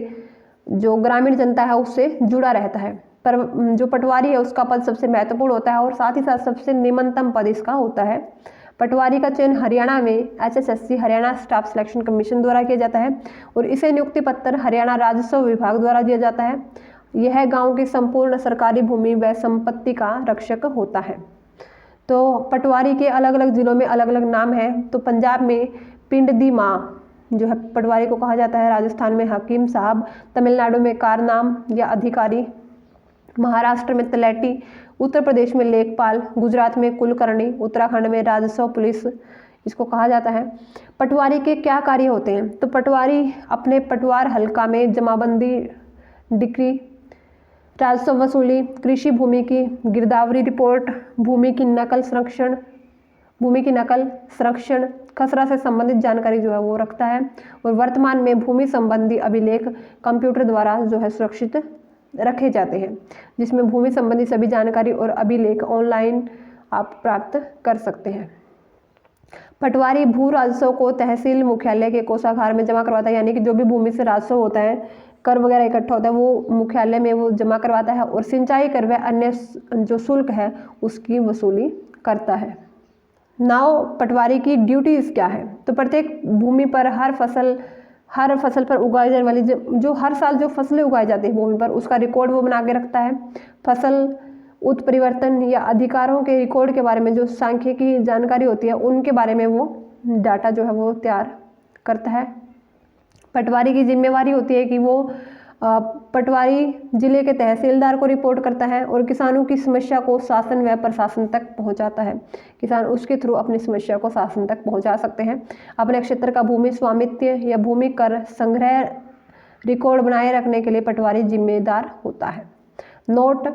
जो ग्रामीण जनता है उससे जुड़ा रहता है। पर जो पटवारी है उसका पद सबसे महत्वपूर्ण होता है और साथ ही साथ सबसे निम्नतम पद इसका होता है। पटवारी का चयन हरियाणा में HSSC Haryana staff selection commission द्वारा किया जाता है और इसे नियुक्ति पत्र हरियाणा राजस्व विभाग द्वारा दिया जाता है। यह गांव की संपूर्ण सरकारी भूमि व संपत्ति का रक्षक होता है। तो पटवारी के अलग अलग जिलों में अलग अलग नाम है। तो पंजाब में पिंड दी माँ जो है पटवारी को कहा जाता है। राजस्थान में हकीम साहब, तमिलनाडु में कारनाम या अधिकारी, महाराष्ट्र में तलेटी, उत्तर प्रदेश में लेखपाल, गुजरात में कुलकर्णी, उत्तराखंड में राजस्व पुलिस इसको कहा जाता है। पटवारी के क्या कार्य होते हैं? तो पटवारी अपने पटवार हल्का में जमाबंदी, डिक्री, राजस्व वसूली, कृषि भूमि की गिरदावरी रिपोर्ट, भूमि की नकल संरक्षण, खसरा से संबंधित जानकारी जो है वो रखता है। और वर्तमान में भूमि संबंधी अभिलेख कंप्यूटर द्वारा जो है सुरक्षित रखे जाते हैं, जिसमें भूमि संबंधी सभी जानकारी और अभिलेख ऑनलाइन आप प्राप्त कर सकते हैं। पटवारी भू राजस्व को तहसील मुख्यालय के कोषागार में जमा करवाता है, यानी कि जो भी भूमि से राजस्व होता है कर वगैरह इकट्ठा होता है वो मुख्यालय में वो जमा करवाता है, और सिंचाई कर व अन्य जो शुल्क है उसकी वसूली करता है। नाव पटवारी की ड्यूटीज क्या है? तो प्रत्येक भूमि पर हर फसल पर उगाई जाने वाली जो हर साल जो फसलें उगाई जाती है भूमि पर, उसका रिकॉर्ड वो बना के रखता है। फसल उत्परिवर्तन या अधिकारों के रिकॉर्ड के बारे में जो सांख्यिकी जानकारी होती है उनके बारे में वो डाटा जो है वो तैयार करता है। पटवारी की जिम्मेवारी होती है कि वो पटवारी जिले के तहसीलदार को रिपोर्ट करता है और किसानों की समस्या को शासन व प्रशासन तक पहुंचाता है। किसान उसके थ्रू अपनी समस्या को शासन तक पहुंचा सकते हैं। अपने क्षेत्र का भूमि स्वामित्व या भूमि कर संग्रह रिकॉर्ड बनाए रखने के लिए पटवारी जिम्मेदार होता है। नोट: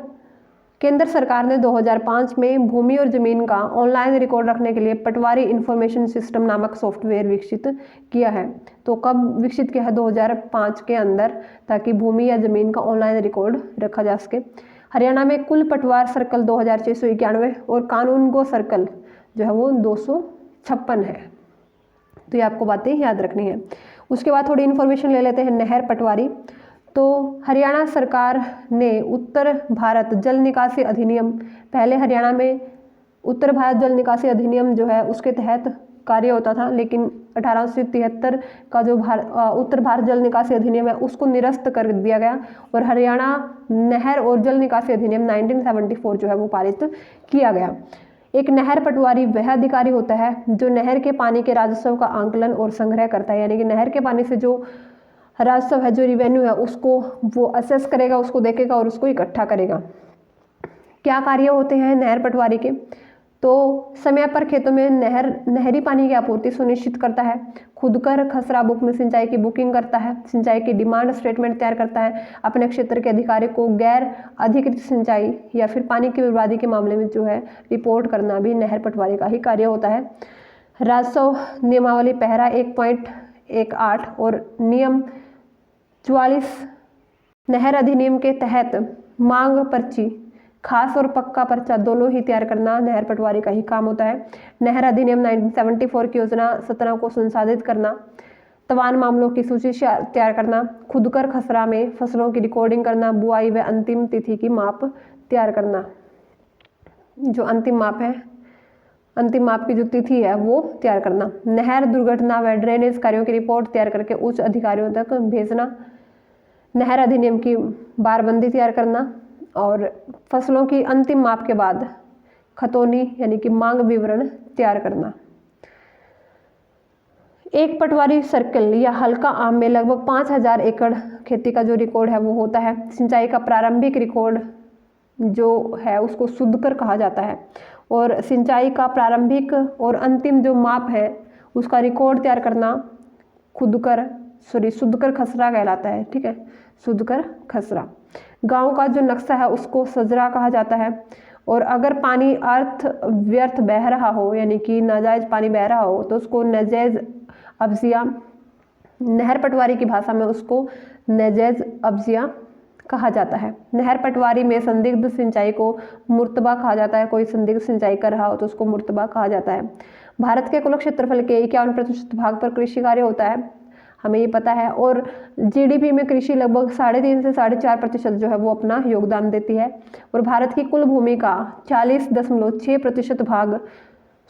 केंद्र सरकार ने 2005 में भूमि और जमीन का ऑनलाइन रिकॉर्ड रखने के लिए पटवारी इंफॉर्मेशन सिस्टम नामक सॉफ्टवेयर विकसित किया है। तो कब विकसित किया है? 2005 के अंदर, ताकि भूमि या जमीन का ऑनलाइन रिकॉर्ड रखा जा सके। हरियाणा में कुल पटवार सर्कल 2691 और कानून गो सर्कल जो है वो 256 है। तो ये आपको बातें याद रखनी है। उसके बाद थोड़ी इन्फॉर्मेशन ले लेते हैं नहर पटवारी। तो हरियाणा सरकार ने उत्तर भारत जल निकासी अधिनियम, पहले हरियाणा में उत्तर भारत जल निकासी अधिनियम जो है उसके तहत कार्य होता था, लेकिन 1873 का जो उत्तर भारत जल निकासी अधिनियम है उसको निरस्त कर दिया गया और हरियाणा नहर और जल निकासी अधिनियम 1974 जो है वो पारित किया गया। एक नहर पटवारी वह अधिकारी होता है जो नहर के पानी के राजस्व का आंकलन और संग्रह करता है, यानी कि नहर के पानी से जो राजस्व है, जो रिवेन्यू है, उसको वो असेस करेगा, उसको देखेगा और उसको इकट्ठा करेगा। क्या कार्य होते हैं नहर पटवारी के? तो समय पर खेतों में नहरी पानी की आपूर्ति सुनिश्चित करता है, खुदकर खसरा बुक में सिंचाई की बुकिंग करता है, सिंचाई की डिमांड स्टेटमेंट तैयार करता है, अपने क्षेत्र के अधिकारी को गैर अधिकृत सिंचाई या फिर पानी की बर्बादी के मामले में जो है रिपोर्ट करना भी नहर पटवारी का ही कार्य होता है। राजस्व नियमावली पैरा 1.18 और नियम 44 नहर अधिनियम के तहत मांग पर्ची, खास और पक्का पर्चा दोनों ही तैयार करना नहर पटवारी का ही काम होता है। नहर अधिनियम 1974 की योजना 17 को संसाधित करना, तवान मामलों की सूची तैयार करना, खुदकर खसरा में फसलों की रिकॉर्डिंग करना, बुआई व अंतिम तिथि की माप तैयार करना। जो अंतिम माप है, अंतिम माप की जो तिथि है वो तैयार करना। नहर दुर्घटना व ड्रेनेज कार्यों की रिपोर्ट तैयार करके उच्च अधिकारियों तक भेजना। नहर अधिनियम की बारबंदी तैयार करना और फसलों की अंतिम माप के बाद खतौनी यानी कि मांग विवरण तैयार करना। एक पटवारी सर्कल या हल्का आम में लगभग 5000 एकड़ खेती का जो रिकॉर्ड है वो होता है। सिंचाई का प्रारंभिक रिकॉर्ड जो है उसको शुद्धकर कहा जाता है और सिंचाई का प्रारंभिक और अंतिम जो माप है उसका रिकॉर्ड तैयार करना शुद्धकर खसरा कहलाता है। ठीक है, शुद्धकर खसरा। गांव का जो नक्शा है उसको सजरा कहा जाता है और अगर पानी व्यर्थ बह रहा हो यानी कि नाजायज पानी बह रहा हो तो उसको नजायज अब्जिया, नहर पटवारी की भाषा में उसको नजायज अब्जिया कहा जाता है। नहर पटवारी में संदिग्ध सिंचाई को मुर्तबा कहा जाता है। कोई संदिग्ध सिंचाई कर रहा हो तो उसको मुर्तबा कहा जाता है। भारत के कुल क्षेत्रफल के 51% भाग पर कृषि कार्य होता है, हमें ये पता है, और जीडीपी में कृषि लगभग 3.5 से 4.5% जो है वो अपना योगदान देती है और भारत की कुल भूमि का 40.6% भाग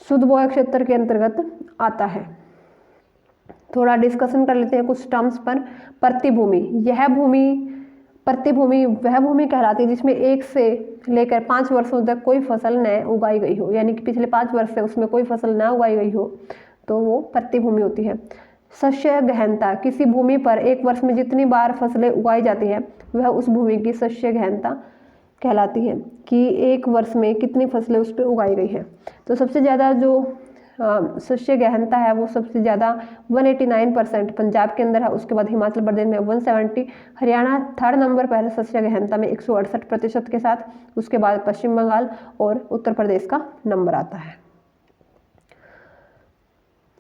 शुद्ध बोया क्षेत्र के अंतर्गत आता है। थोड़ा डिस्कशन कर लेते हैं कुछ टर्म्स पर। प्रतिभूमि, प्रतिभूमि वह भूमि कहलाती है जिसमें 1 से लेकर 5 वर्षों तक कोई फसल न उगाई गई हो, यानी कि पिछले 5 वर्ष से उसमें कोई फसल न उगाई गई हो तो वो प्रतिभूमि होती है। शस्य गहनता, किसी भूमि पर एक वर्ष में जितनी बार फसलें उगाई जाती है वह उस भूमि की शस्य गहनता कहलाती है कि एक वर्ष में कितनी फसलें उस पर उगाई गई है। तो सबसे ज़्यादा जो शस्य गहनता है वो सबसे ज़्यादा 189% पंजाब के अंदर है, उसके बाद हिमाचल प्रदेश में 170, हरियाणा 3rd नंबर पर है शस्य गहनता में 168% के साथ, उसके बाद पश्चिम बंगाल और उत्तर प्रदेश का नंबर आता है।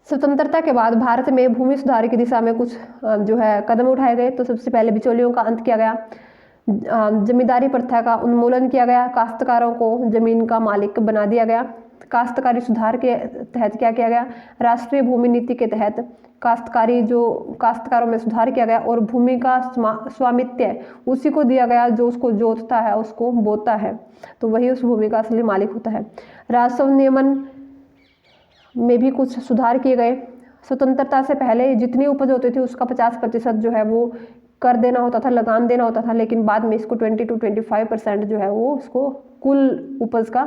स्वतंत्रता के बाद भारत में भूमि सुधार की दिशा में कुछ जो है कदम उठाए गए। तो सबसे पहले बिचौलियों का अंत किया गया, जमींदारी प्रथा का उन्मूलन किया गया, काश्तकारों को जमीन का मालिक बना दिया गया, काश्तकारी सुधार के तहत क्या किया गया, राष्ट्रीय भूमि नीति के तहत काश्तकारों में सुधार किया गया और भूमि का स्वामित्व उसी को दिया गया जो उसको जोतता है, उसको बोता है, तो वही उस भूमि का असली मालिक होता है। राजस्व नियमन में भी कुछ सुधार किए गए। स्वतंत्रता से पहले जितनी उपज होती थी उसका 50% जो है वो कर देना होता था, लगान देना होता था, लेकिन बाद में इसको 20 to 25% जो है वो उसको कुल उपज का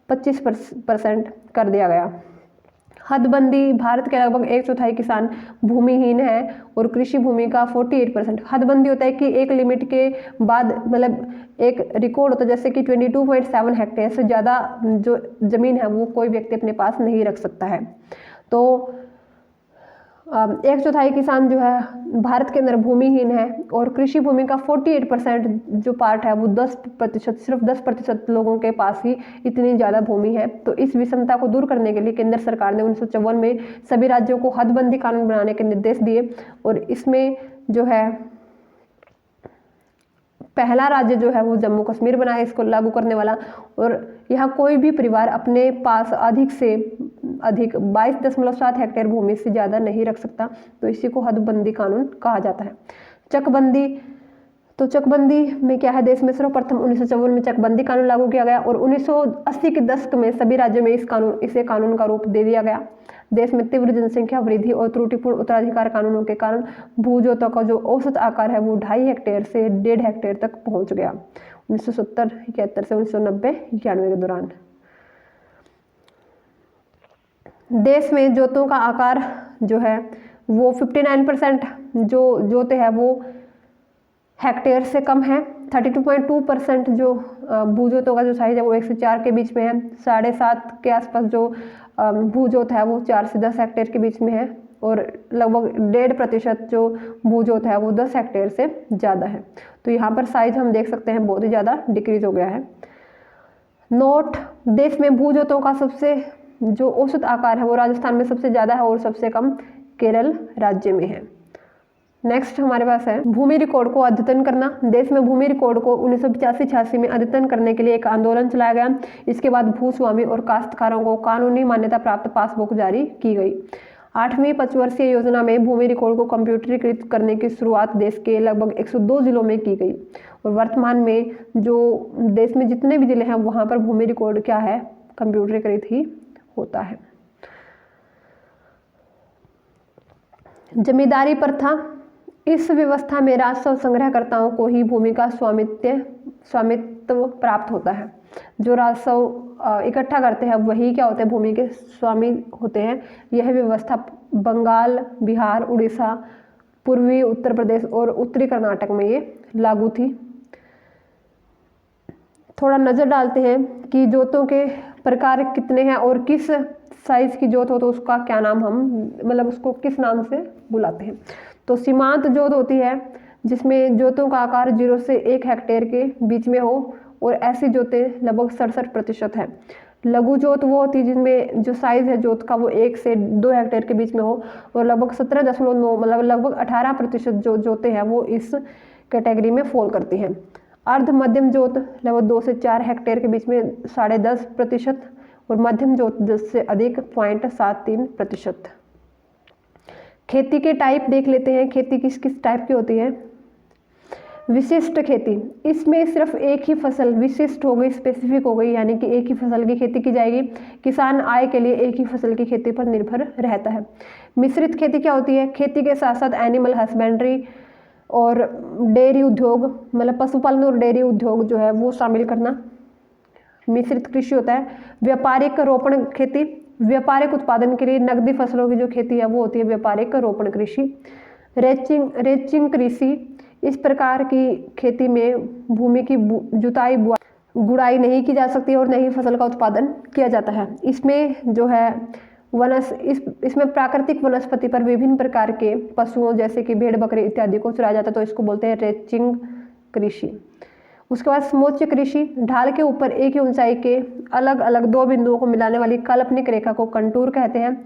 25% कर दिया गया। हदबंदी, भारत के लगभग 1/4 किसान भूमिहीन है और कृषि भूमि का 48%। हदबंदी होता है कि एक लिमिट के बाद मतलब एक रिकॉर्ड होता है, जैसे कि 22.7 हेक्टेयर से ज़्यादा जो ज़मीन है वो कोई व्यक्ति अपने पास नहीं रख सकता है। तो 1/4 किसान जो है भारत के अंदर भूमिहीन है और कृषि भूमि का 48% जो पार्ट है वो 10%, सिर्फ 10% लोगों के पास ही इतनी ज़्यादा भूमि है। तो इस विषमता को दूर करने के लिए केंद्र सरकार ने 1954 में सभी राज्यों को हदबंदी कानून बनाने के निर्देश दिए और इसमें जो है पहला राज्य जो है वो जम्मू कश्मीर बना है इसको लागू करने वाला। और यहाँ कोई भी परिवार अपने पास अधिक से अधिक 22.7 हेक्टेयर भूमि से ज़्यादा नहीं रख सकता, तो इसी को हदबंदी कानून कहा जाता है। चकबंदी, तो चकबंदी में क्या है, देश में सर्वप्रथम 1954 में चकबंदी कानून लागू किया गया और 1980 के दशक में सभी राज्यों में इसे कानून का रूप दे दिया गया। देश में तीव्र जनसंख्या वृद्धि और त्रुटिपूर्ण उत्तराधिकार कानूनों के कारण भूजोतों का जो औसत आकार है वो 2.5 हेक्टेयर से 1.5 हेक्टेयर तक पहुंच गया 1970-71 से 1990-91 के दौरान। देश में जोतों का आकार जो है वो 59% जो जोते हैं वो हेक्टेयर से कम है। 32.2% जो भूजोतों का जो साइज है वो 1 से 4 के बीच में है। 7.5 के आसपास जो भूजोत है वो 4 से 10 हेक्टेयर के बीच में है और लगभग 1.5% जो भूजोत है वो 10 हेक्टेयर से ज़्यादा है। तो यहाँ पर साइज हम देख सकते हैं बहुत ही ज़्यादा डिक्रीज हो गया है। नोट, देश में भूजोतों का सबसे जो औसत आकार है वो राजस्थान में सबसे ज़्यादा है और सबसे कम केरल राज्य में है। नेक्स्ट हमारे पास है भूमि रिकॉर्ड को अद्यतन करना। देश में भूमि रिकॉर्ड को 1985-86 में अद्यतन करने के लिए एक आंदोलन चलाया गया। इसके बाद भूस्वामी और काश्तकारों को कानूनी मान्यता प्राप्त पासबुक जारी की गई। 8वीं पंचवर्षीय योजना में भूमि रिकॉर्ड को कंप्यूटरीकृत करने की शुरुआत देश के लगभग 102 जिलों में की गई और वर्तमान में जो देश में जितने भी जिले हैं वहाँ पर भूमि रिकॉर्ड क्या है, कंप्यूटरीकृत ही होता है। जमींदारी प्रथा, इस व्यवस्था में राजस्व संग्रहकर्ताओं को ही भूमि का स्वामित्व प्राप्त होता है। जो राजस्व इकट्ठा करते हैं वही क्या होते हैं, भूमि के स्वामी होते हैं। यह व्यवस्था बंगाल, बिहार, उड़ीसा, पूर्वी उत्तर प्रदेश और उत्तरी कर्नाटक में ये लागू थी। थोड़ा नज़र डालते हैं कि जोतों के प्रकार कितने हैं और किस साइज की जोत हो तो उसका क्या नाम हम मतलब उसको किस नाम से बुलाते हैं। तो सीमांत जोत होती है जिसमें जोतों का आकार 0 से 1 हेक्टेयर के बीच में हो और ऐसी जोतें लगभग 67% है। लघु जोत वो होती है जिनमें जो साइज है जोत का वो 1 से 2 हेक्टेयर के बीच में हो और लगभग 17.9 मतलब लगभग 18% जो जोतें हैं वो इस कैटेगरी में फॉल करती हैं। अर्ध मध्यम जोत लगभग 2 से 4 हेक्टेयर के बीच में 10.5% और मध्यम जोत 10 से अधिक 0.73%। खेती के टाइप देख लेते हैं, खेती किस किस टाइप की होती है। विशिष्ट खेती, इसमें सिर्फ एक ही फसल विशिष्ट हो गई, स्पेसिफिक हो गई, यानी कि एक ही फसल की खेती की जाएगी। किसान आय के लिए एक ही फसल की खेती पर निर्भर रहता है। मिश्रित खेती क्या होती है, खेती के साथ साथ एनिमल हस्बेंड्री और डेयरी उद्योग मतलब पशुपालन और डेयरी उद्योग जो है वो शामिल करना मिश्रित कृषि होता है। व्यापारिक रोपण खेती, व्यापारिक उत्पादन के लिए नकदी फसलों की जो खेती है वो होती है व्यापारिक रोपण कृषि। रेचिंग कृषि, इस प्रकार की खेती में भूमि की जुताई गुड़ाई नहीं की जा सकती और नहीं फसल का उत्पादन किया जाता है। इसमें जो है इसमें प्राकृतिक वनस्पति पर विभिन्न प्रकार के पशुओं जैसे कि भेड़ बकरी इत्यादि को चराया जाता है, तो इसको बोलते हैं रेचिंग कृषि। उसके बाद समोच्च कृषि, ढाल के ऊपर एक ही ऊंचाई के अलग अलग 2 बिंदुओं को मिलाने वाली काल्पनिक रेखा को कंटूर कहते हैं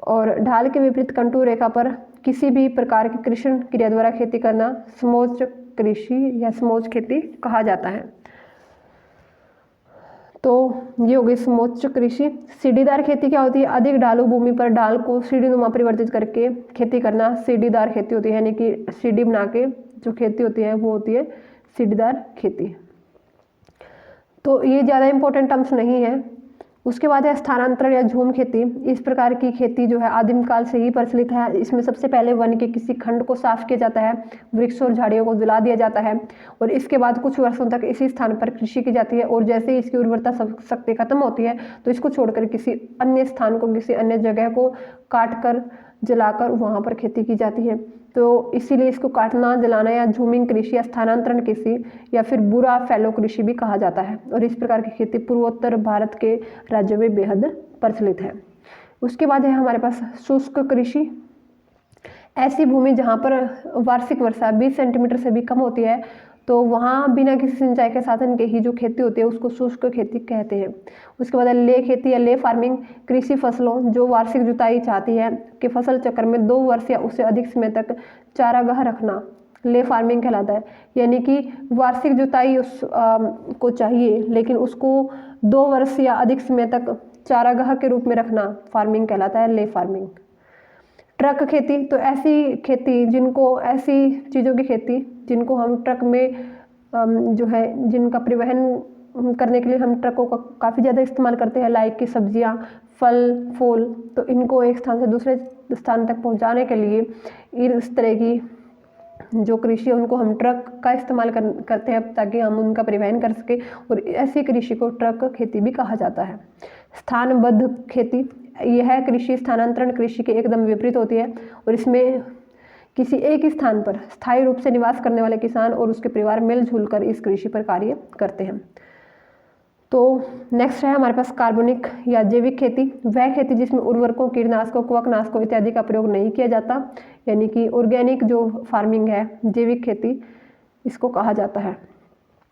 और ढाल के विपरीत कंटूर रेखा पर किसी भी प्रकार की कृषि क्रिया द्वारा खेती करना समोच्च कृषि या समोच्च खेती कहा जाता है। तो ये हो गई समोच्च कृषि। सीढ़ीदार खेती क्या होती है? अधिक ढालू भूमि पर ढाल को सीढ़ीनुमा परिवर्तित करके खेती करना सीढ़ीदार खेती होती है, यानी कि सीढ़ी बना के जो खेती होती है वो होती है सीढ़ीदार खेती। तो ये ज़्यादा इंपॉर्टेंट टर्म्स नहीं है। उसके बाद है स्थानांतरण या झूम खेती। इस प्रकार की खेती जो है आदिम काल से ही प्रचलित है। इसमें सबसे पहले वन के किसी खंड को साफ किया जाता है, वृक्षों और झाड़ियों को जला दिया जाता है और इसके बाद कुछ वर्षों तक इसी स्थान पर कृषि की जाती है और जैसे ही इसकी उर्वरता शक्ति खत्म होती है तो इसको छोड़कर किसी अन्य स्थान को, किसी अन्य जगह को काट कर जलाकर वहाँ पर खेती की जाती है। तो इसीलिए इसको काटना, जलाना या झूमिंग कृषि या स्थानांतरण कृषि या फिर बुरा फैलो कृषि भी कहा जाता है और इस प्रकार की खेती पूर्वोत्तर भारत के राज्यों में बेहद प्रचलित है। उसके बाद है हमारे पास शुष्क कृषि। ऐसी भूमि जहाँ पर वार्षिक वर्षा 20 सेंटीमीटर से भी कम होती है तो वहाँ बिना किसी सिंचाई के साधन के ही जो खेती होती है उसको शुष्क खेती कहते हैं। उसके बाद ले खेती या ले फार्मिंग। कृषि फसलों जो वार्षिक जुताई चाहती है कि फसल चक्र में 2 वर्ष या उससे अधिक समय तक चारागाह रखना ले फार्मिंग कहलाता है। यानी कि वार्षिक जुताई को चाहिए लेकिन उसको 2 वर्ष या अधिक समय तक चारागाह के रूप में रखना फार्मिंग कहलाता है, ले फार्मिंग। ट्रक खेती, तो ऐसी खेती जिनको, ऐसी चीज़ों की खेती जिनको हम ट्रक में जो है जिनका परिवहन करने के लिए हम ट्रकों का काफ़ी ज़्यादा इस्तेमाल करते हैं, लाइक की सब्जियां, फल फूल, तो इनको एक स्थान से दूसरे स्थान तक पहुंचाने के लिए इस तरह की जो कृषि है उनको हम ट्रक का इस्तेमाल करते हैं ताकि हम उनका परिवहन कर सके और ऐसी कृषि को ट्रक खेती भी कहा जाता है। स्थानबद्ध खेती, यह कृषि स्थानांतरण कृषि के एकदम विपरीत होती है और इसमें किसी एक ही स्थान पर स्थायी रूप से निवास करने वाले किसान और उसके परिवार मिलजुल कर इस कृषि पर कार्य करते हैं। तो नेक्स्ट है हमारे पास कार्बनिक या जैविक खेती। वह खेती जिसमें उर्वरकों, कीटनाशकों, कवकनाशकों इत्यादि का प्रयोग नहीं किया जाता, यानी कि ऑर्गेनिक जो फार्मिंग है, जैविक खेती इसको कहा जाता है।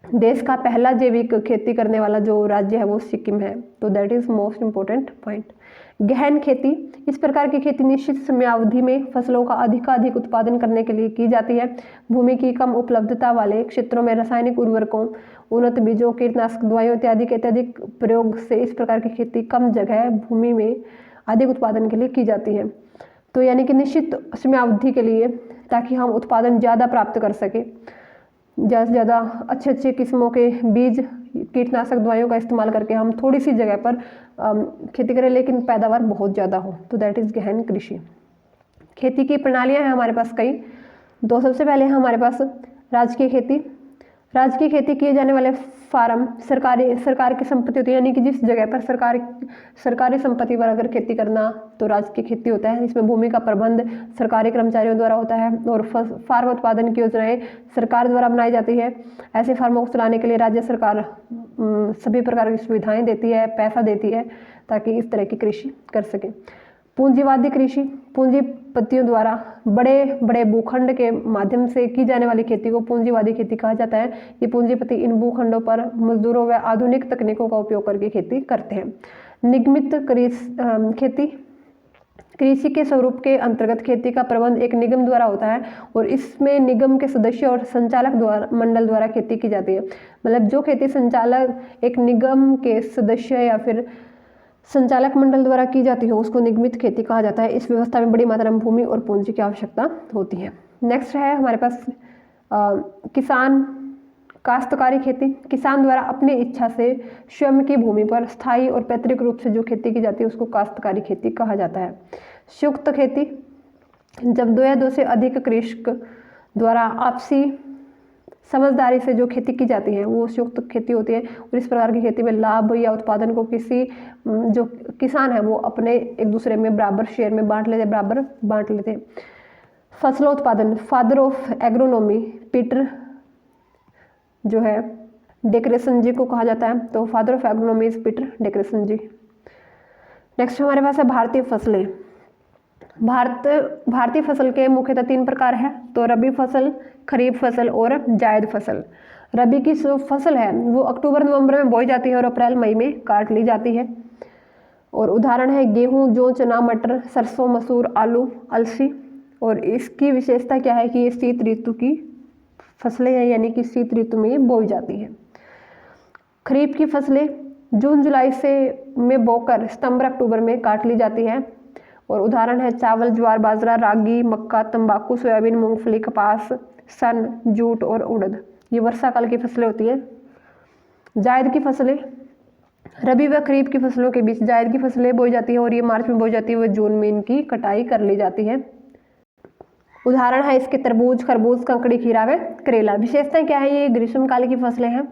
देश का पहला जैविक खेती करने वाला जो राज्य है वो सिक्किम है, तो that is most important point. गहन खेती, इस प्रकार की खेती निश्चित समयावधि में फसलों का अधिकाधिक उत्पादन करने के लिए की जाती है। भूमि की कम उपलब्धता वाले क्षेत्रों में रासायनिक उर्वरकों, उन्नत बीजों, कीटनाशक दवाइयों इत्यादि के अत्यधिक प्रयोग से इस प्रकार की खेती कम जगह भूमि में अधिक उत्पादन के लिए की जाती है। तो यानी कि निश्चित समयावधि के लिए, ताकि हम उत्पादन ज़्यादा प्राप्त कर सकें, ज़्यादा से ज़्यादा अच्छे अच्छे किस्मों के बीज, कीटनाशक दवाइयों का इस्तेमाल करके हम थोड़ी सी जगह पर खेती करें लेकिन पैदावार बहुत ज़्यादा हो, तो दैट इज़ गहन कृषि। खेती की प्रणालियां हैं हमारे पास कई। दो सबसे पहले हमारे पास राजकीय खेती। राजकीय खेती किए जाने वाले फार्म सरकार की संपत्ति होती है, यानी कि जिस जगह पर सरकारी संपत्ति पर अगर खेती करना तो राजकीय खेती होता है। इसमें भूमि का प्रबंध सरकारी कर्मचारियों द्वारा होता है और फार्म उत्पादन की योजनाएं सरकार द्वारा बनाई जाती है। ऐसे फार्मों को चलाने के लिए राज्य सरकार सभी प्रकार की सुविधाएं देती है, पैसा देती है ताकि इस तरह की कृषि कर सके। पूंजीवादी कृषि, पूंजीपतियों द्वारा बड़े बड़े भूखंड के माध्यम से की जाने वाली खेती को पूंजीवादी खेती कहा जाता है। ये पूंजीपति इन भूखंडों पर मजदूरों व आधुनिक तकनीकों का उपयोग करके खेती करते हैं। निगमित खेती, कृषि के स्वरूप के अंतर्गत खेती का प्रबंध एक निगम द्वारा होता है और इसमें निगम के सदस्य और संचालक मंडल द्वारा खेती की जाती है। मतलब जो खेती संचालक एक निगम के सदस्य या फिर संचालक मंडल द्वारा की जाती है उसको निगमित खेती कहा जाता है। इस व्यवस्था में बड़ी मात्रा में भूमि और पूंजी की आवश्यकता होती है। नेक्स्ट है हमारे पास किसान काश्तकारी खेती। किसान द्वारा अपनी इच्छा से स्वयं की भूमि पर स्थायी और पैतृक रूप से जो खेती की जाती है उसको काश्तकारी खेती कहा जाता है। संयुक्त खेती, जब 2 या 2 से अधिक कृषक द्वारा आपसी समझदारी से जो खेती की जाती है वो संयुक्त खेती होती है और इस प्रकार की खेती में लाभ या उत्पादन को किसी जो किसान है वो अपने एक दूसरे में बराबर शेयर में बांट लेते हैं। फसलों उत्पादन, फादर ऑफ एग्रोनॉमी पीटर जो है डेक्रेसन जी को कहा जाता है, तो father of agronomy is Peter Decresson ji. Next हमारे पास है भारतीय फसलें। भारतीय फसल के मुख्यतः 3 प्रकार है, तो रबी फसल, खरीफ फसल और जायद फसल। रबी की जो फसल है वो अक्टूबर नवंबर में बोई जाती है और अप्रैल मई में काट ली जाती है। और उदाहरण है गेहूं, जौ, चना, मटर, सरसों, मसूर, आलू, अलसी। और इसकी विशेषता क्या है कि ये शीत ऋतु की फसलें हैं, यानी कि शीत ऋतु में बोई जाती है। खरीफ की फसलें जून जुलाई से में बोकर सितंबर अक्टूबर में काट ली जाती है। और उदाहरण है चावल, ज्वार, बाजरा, रागी, मक्का, तंबाकू, सोयाबीन, मूंगफली, कपास, सन, जूट और उड़द। ये वर्षा काल की फसलें होती हैं। जायद की फसलें, रबी व खरीफ की फसलों के बीच जायद की फसलें बोई जाती है और ये मार्च में बोई जाती है व जून में इनकी कटाई कर ली जाती है। उदाहरण है इसके तरबूज, खरबूज, ककड़ी, खीरा व करेला। विशेषताएं क्या है? ये ग्रीष्मकाल की फसलें हैं।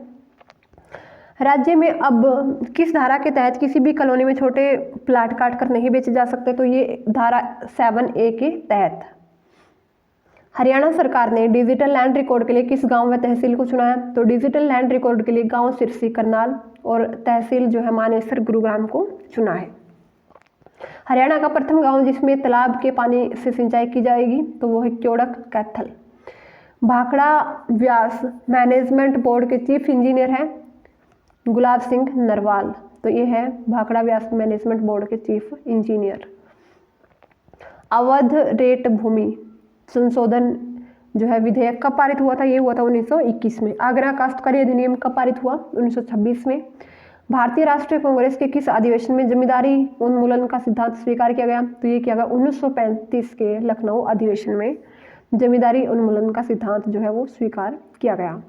राज्य में अब किस धारा के तहत किसी भी कॉलोनी में छोटे प्लाट काट कर नहीं बेचे जा सकते? तो ये धारा 7A के तहत। हरियाणा सरकार ने डिजिटल लैंड रिकॉर्ड के लिए किस गांव व तहसील को चुना है? तो डिजिटल लैंड रिकॉर्ड के लिए गांव सिरसी, करनाल और तहसील जो है मानेसर, गुरुग्राम को चुना है। हरियाणा का प्रथम गांव जिसमें तालाब के पानी से सिंचाई की जाएगी तो वो है क्योड़क, कैथल। भाखड़ा व्यास मैनेजमेंट बोर्ड के चीफ इंजीनियर हैं गुलाब सिंह नरवाल। तो ये है भाखड़ा व्यास मैनेजमेंट बोर्ड के चीफ इंजीनियर। अवध रेट भूमि संशोधन जो है विधेयक कब पारित हुआ था? ये हुआ था 1921 में। आगरा काश्तकारी अधिनियम कब पारित हुआ? 1926 में। भारतीय राष्ट्रीय कांग्रेस के किस अधिवेशन में जमींदारी उन्मूलन का सिद्धांत स्वीकार किया गया? तो ये किया गया 1935 के लखनऊ अधिवेशन में जमींदारी उन्मूलन का सिद्धांत जो है वो स्वीकार किया गया।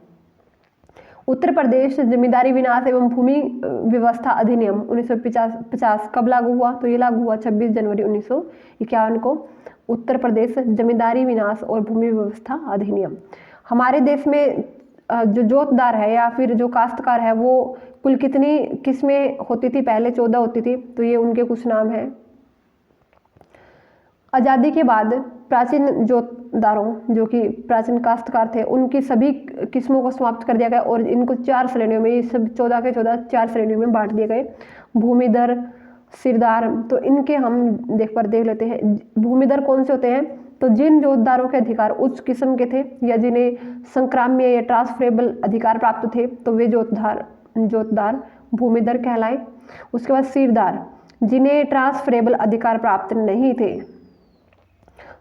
उत्तर प्रदेश जमींदारी विनाश एवं भूमि व्यवस्था अधिनियम 1950 कब लागू हुआ? तो ये लागू हुआ 26 जनवरी 1951 को। उत्तर प्रदेश जमींदारी विनाश और भूमि व्यवस्था अधिनियम। हमारे देश में जो जोतदार है या फिर जो काश्तकार है वो कुल कितनी किस्में होती थी? पहले 14 होती थी। तो ये उनके कुछ नाम हैं। आज़ादी के बाद प्राचीन जोतदारों जो कि प्राचीन काश्तकार थे उनकी सभी किस्मों को समाप्त कर दिया गया और इनको 4 श्रेणियों में, ये सब 14 के 14 4 श्रेणियों में बांट दिए गए। भूमिधर, सिरदार। तो इनके हम देख लेते हैं। भूमिधर कौन से होते हैं? तो जिन जोतदारों के अधिकार उच्च किस्म के थे या जिन्हें संक्राम्य या ट्रांसफरेबल अधिकार प्राप्त थे तो वे जोतदार भूमिधर कहलाए। उसके बाद सिरदार, जिन्हें ट्रांसफरेबल अधिकार प्राप्त नहीं थे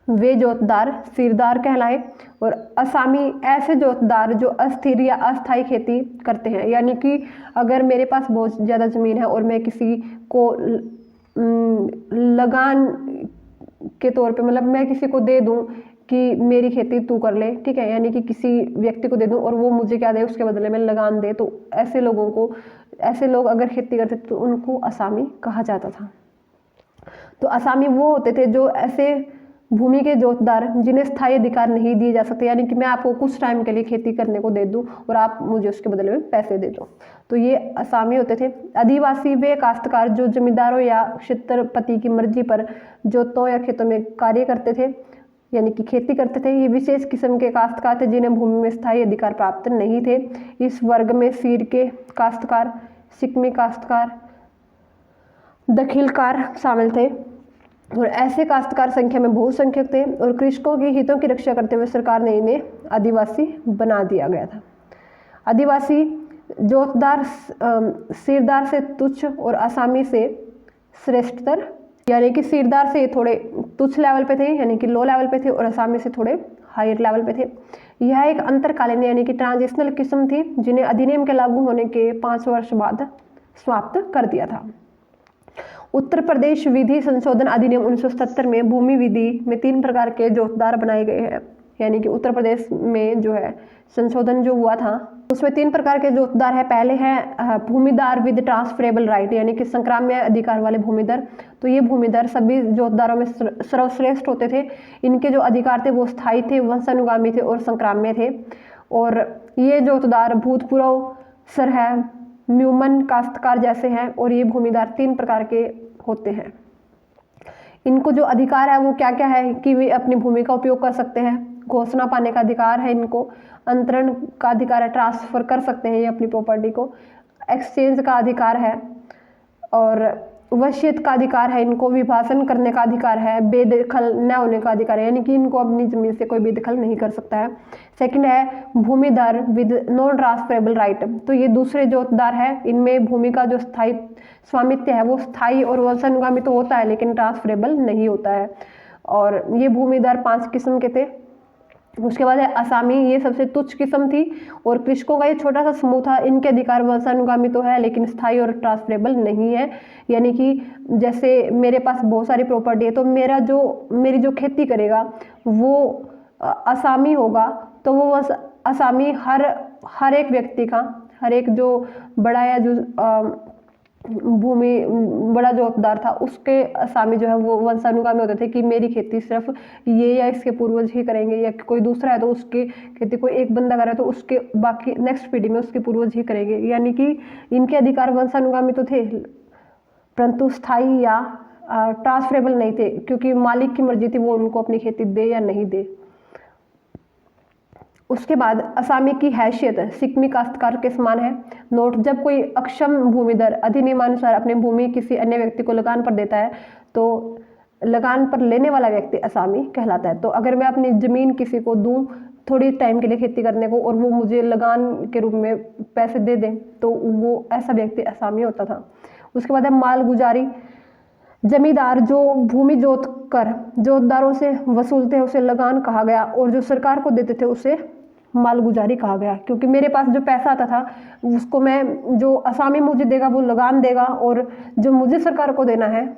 वे जोतदार सिरदार कहलाए। और असामी, ऐसे जोतदार जो अस्थिर या अस्थायी खेती करते हैं, यानी कि अगर मेरे पास बहुत ज़्यादा ज़मीन है और मैं किसी को लगान के तौर पे, मतलब मैं किसी को दे दूं कि मेरी खेती तू कर ले, ठीक है, यानी कि किसी व्यक्ति को दे दूं और वो मुझे क्या दे उसके बदले में लगान दे, तो ऐसे लोग अगर खेती करते तो उनको असामी कहा जाता था। तो असामी वो होते थे जो ऐसे भूमि के जोतदार जिन्हें स्थायी अधिकार नहीं दिए जा सकते, यानी कि मैं आपको कुछ टाइम के लिए खेती करने को दे दूं और आप मुझे उसके बदले में पैसे दे दो, तो ये असामी होते थे। आदिवासी वे काश्तकार जो जमींदारों या क्षेत्रपति की मर्जी पर जोतों या खेतों में कार्य करते थे, यानी कि खेती करते थे। ये विशेष किस्म के काश्तकार थे जिन्हें भूमि में स्थायी अधिकार प्राप्त नहीं थे। इस वर्ग में सीर के काश्तकार, सिक्मी काश्तकार, दखिलकार शामिल थे और ऐसे काश्तकार संख्या में बहुसंख्यक थे और कृषकों के हितों की रक्षा करते हुए सरकार ने इन्हें आदिवासी बना दिया गया था। आदिवासी जोतदार सिरदार से तुच्छ और असामी से श्रेष्ठतर, यानी कि सिरदार से थोड़े तुच्छ लेवल पे थे, यानी कि लो लेवल पे थे, और असामी से थोड़े हायर लेवल पे थे। यह एक अंतरकालीन यानी कि ट्रांजिशनल किस्म थी जिन्हें अधिनियम के लागू होने के 5 वर्ष बाद समाप्त कर दिया था। उत्तर प्रदेश विधि संशोधन अधिनियम 1970 में भूमि विधि में 3 प्रकार के जोतदार बनाए गए हैं, यानी कि उत्तर प्रदेश में जो है संशोधन जो हुआ था उसमें 3 प्रकार के जोतदार है। पहले है भूमिदार विद ट्रांसफरेबल राइट, यानी कि संक्राम्य अधिकार वाले भूमिधर। तो ये भूमिधर सभी जोतदारों में सर्वश्रेष्ठ होते थे। इनके जो अधिकार थे वो स्थायी थे, वंशानुगामी थे और संक्राम्य थे। और ये जोतदार भूतपूर्व सरह न्यूमन काश्तकार जैसे हैं और ये भूमिदार 3 प्रकार के होते हैं। इनको जो अधिकार है वो क्या क्या है कि वे अपनी भूमि का उपयोग कर सकते हैं, घोषणा पाने का अधिकार है इनको, अंतरण का अधिकार है, ट्रांसफर कर सकते हैं ये अपनी प्रॉपर्टी को, एक्सचेंज का अधिकार है और वसीयत का अधिकार है इनको, विभाजन करने का अधिकार है, बेदखल न होने का अधिकार है, यानी कि इनको अपनी जमीन से कोई बेदखल नहीं कर सकता है। सेकंड है भूमिधर विद नॉन ट्रांसफरेबल राइट। तो ये दूसरे जोतदार है, इनमें भूमि का जो स्थायी स्वामित्व है वो स्थायी और वंशानुगामी तो होता है लेकिन ट्रांसफरेबल नहीं होता है। और ये भूमिधर 5 किस्म के थे। उसके बाद है असामी, ये सबसे तुच्छ किस्म थी। और कृषकों का ये छोटा सा समूह था। इनके अधिकार वंशानुगामी तो है लेकिन स्थायी और ट्रांसफरेबल नहीं है। यानी कि जैसे मेरे पास बहुत सारी प्रॉपर्टी है तो मेरी जो खेती करेगा वो असामी होगा, तो वो असामी हर एक व्यक्ति का, हर एक जो बड़ा या जो भूमि बड़ा जो हकदार था उसके असामी जो है वो वंशानुगामी होते थे कि मेरी खेती सिर्फ ये या इसके पूर्वज ही करेंगे, या कोई दूसरा है तो उसकी खेती कोई एक बंदा कर रहा है तो उसके बाकी नेक्स्ट पीढ़ी में उसके पूर्वज ही करेंगे। यानी कि इनके अधिकार वंशानुगामी तो थे परंतु स्थायी या ट्रांसफरेबल नहीं थे, क्योंकि मालिक की मर्जी थी वो उनको अपनी खेती दे या नहीं दे। उसके बाद असामी की हैसियत सिक्मी काश्तकार के समान है। नोट, जब कोई अक्षम भूमिधर अधिनियमानुसार अपनी भूमि किसी अन्य व्यक्ति को लगान पर देता है तो लगान पर लेने वाला व्यक्ति असामी कहलाता है। तो अगर मैं अपनी ज़मीन किसी को दूं थोड़ी टाइम के लिए खेती करने को और वो मुझे लगान के रूप में पैसे दे दें तो वो ऐसा व्यक्ति असामी होता था। उसके बाद है मालगुजारी। जमींदार जो भूमि जोतदारों से वसूलते हैं उसे लगान कहा गया, और जो सरकार को देते थे उसे मालगुजारी कहा गया। क्योंकि मेरे पास जो पैसा आता था उसको मैं, जो असामी मुझे देगा वो लगान देगा, और जो मुझे सरकार को देना है,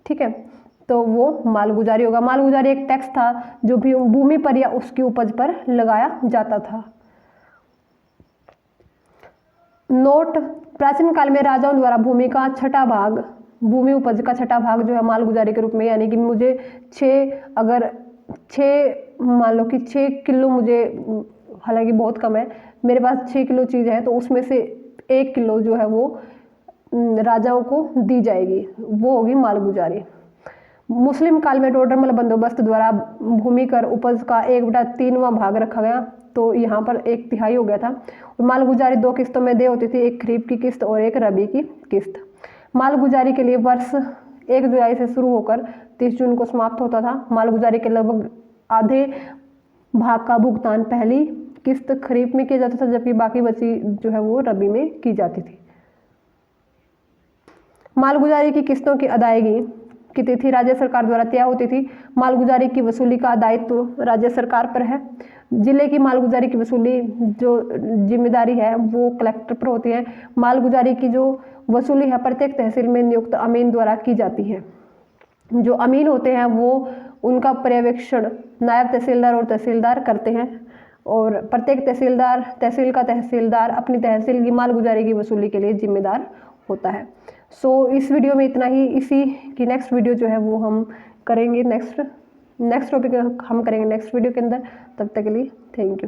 ठीक है, तो वो मालगुजारी होगा। मालगुजारी एक टैक्स था जो भी भूमि पर या उसकी उपज पर लगाया जाता था। नोट, प्राचीन काल में राजाओं द्वारा भूमि उपज का छठा भाग जो है मालगुजारी के रूप में, यानी कि मुझे 6 मान लो कि 6 किलो मुझे, हालांकि बहुत कम है, मेरे पास 6 किलो चीज़ है तो उसमें से 1 किलो जो है वो राजाओं को दी जाएगी, वो होगी मालगुजारी। मुस्लिम काल में टोडरमल बंदोबस्त द्वारा भूमि कर उपज का 1/3वां भाग रखा गया, तो यहाँ पर 1/3 हो गया था। मालगुजारी 2 किस्तों में दे होती थी, एक खरीफ की किस्त और एक रबी की किस्त। मालगुजारी के लिए वर्ष 1 जुलाई से शुरू होकर 30 जून को समाप्त होता था। मालगुजारी के लगभग आधे भाग का भुगतान पहली किस्त खरीफ में किया जाता था, जबकि बाकी बची जो है वो रबी में की जाती थी। मालगुजारी की किस्तों की अदायगी की तिथि राज्य सरकार द्वारा तय होती थी। मालगुजारी की वसूली का दायित्व राज्य सरकार पर है। जिले की मालगुजारी की वसूली जो जिम्मेदारी है वो कलेक्टर पर होती है। मालगुजारी की जो वसूली है प्रत्येक तहसील में नियुक्त अमीन द्वारा की जाती है। जो अमीन होते हैं वो उनका पर्यवेक्षण नायब तहसीलदार और तहसीलदार करते हैं, और प्रत्येक तहसील का तहसीलदार अपनी तहसील की मालगुजारी की वसूली के लिए जिम्मेदार होता है। सो इस वीडियो में इतना ही। इसी की नेक्स्ट वीडियो जो है वो हम करेंगे, नेक्स्ट टॉपिक हम करेंगे नेक्स्ट वीडियो के अंदर। तब तक के लिए थैंक यू।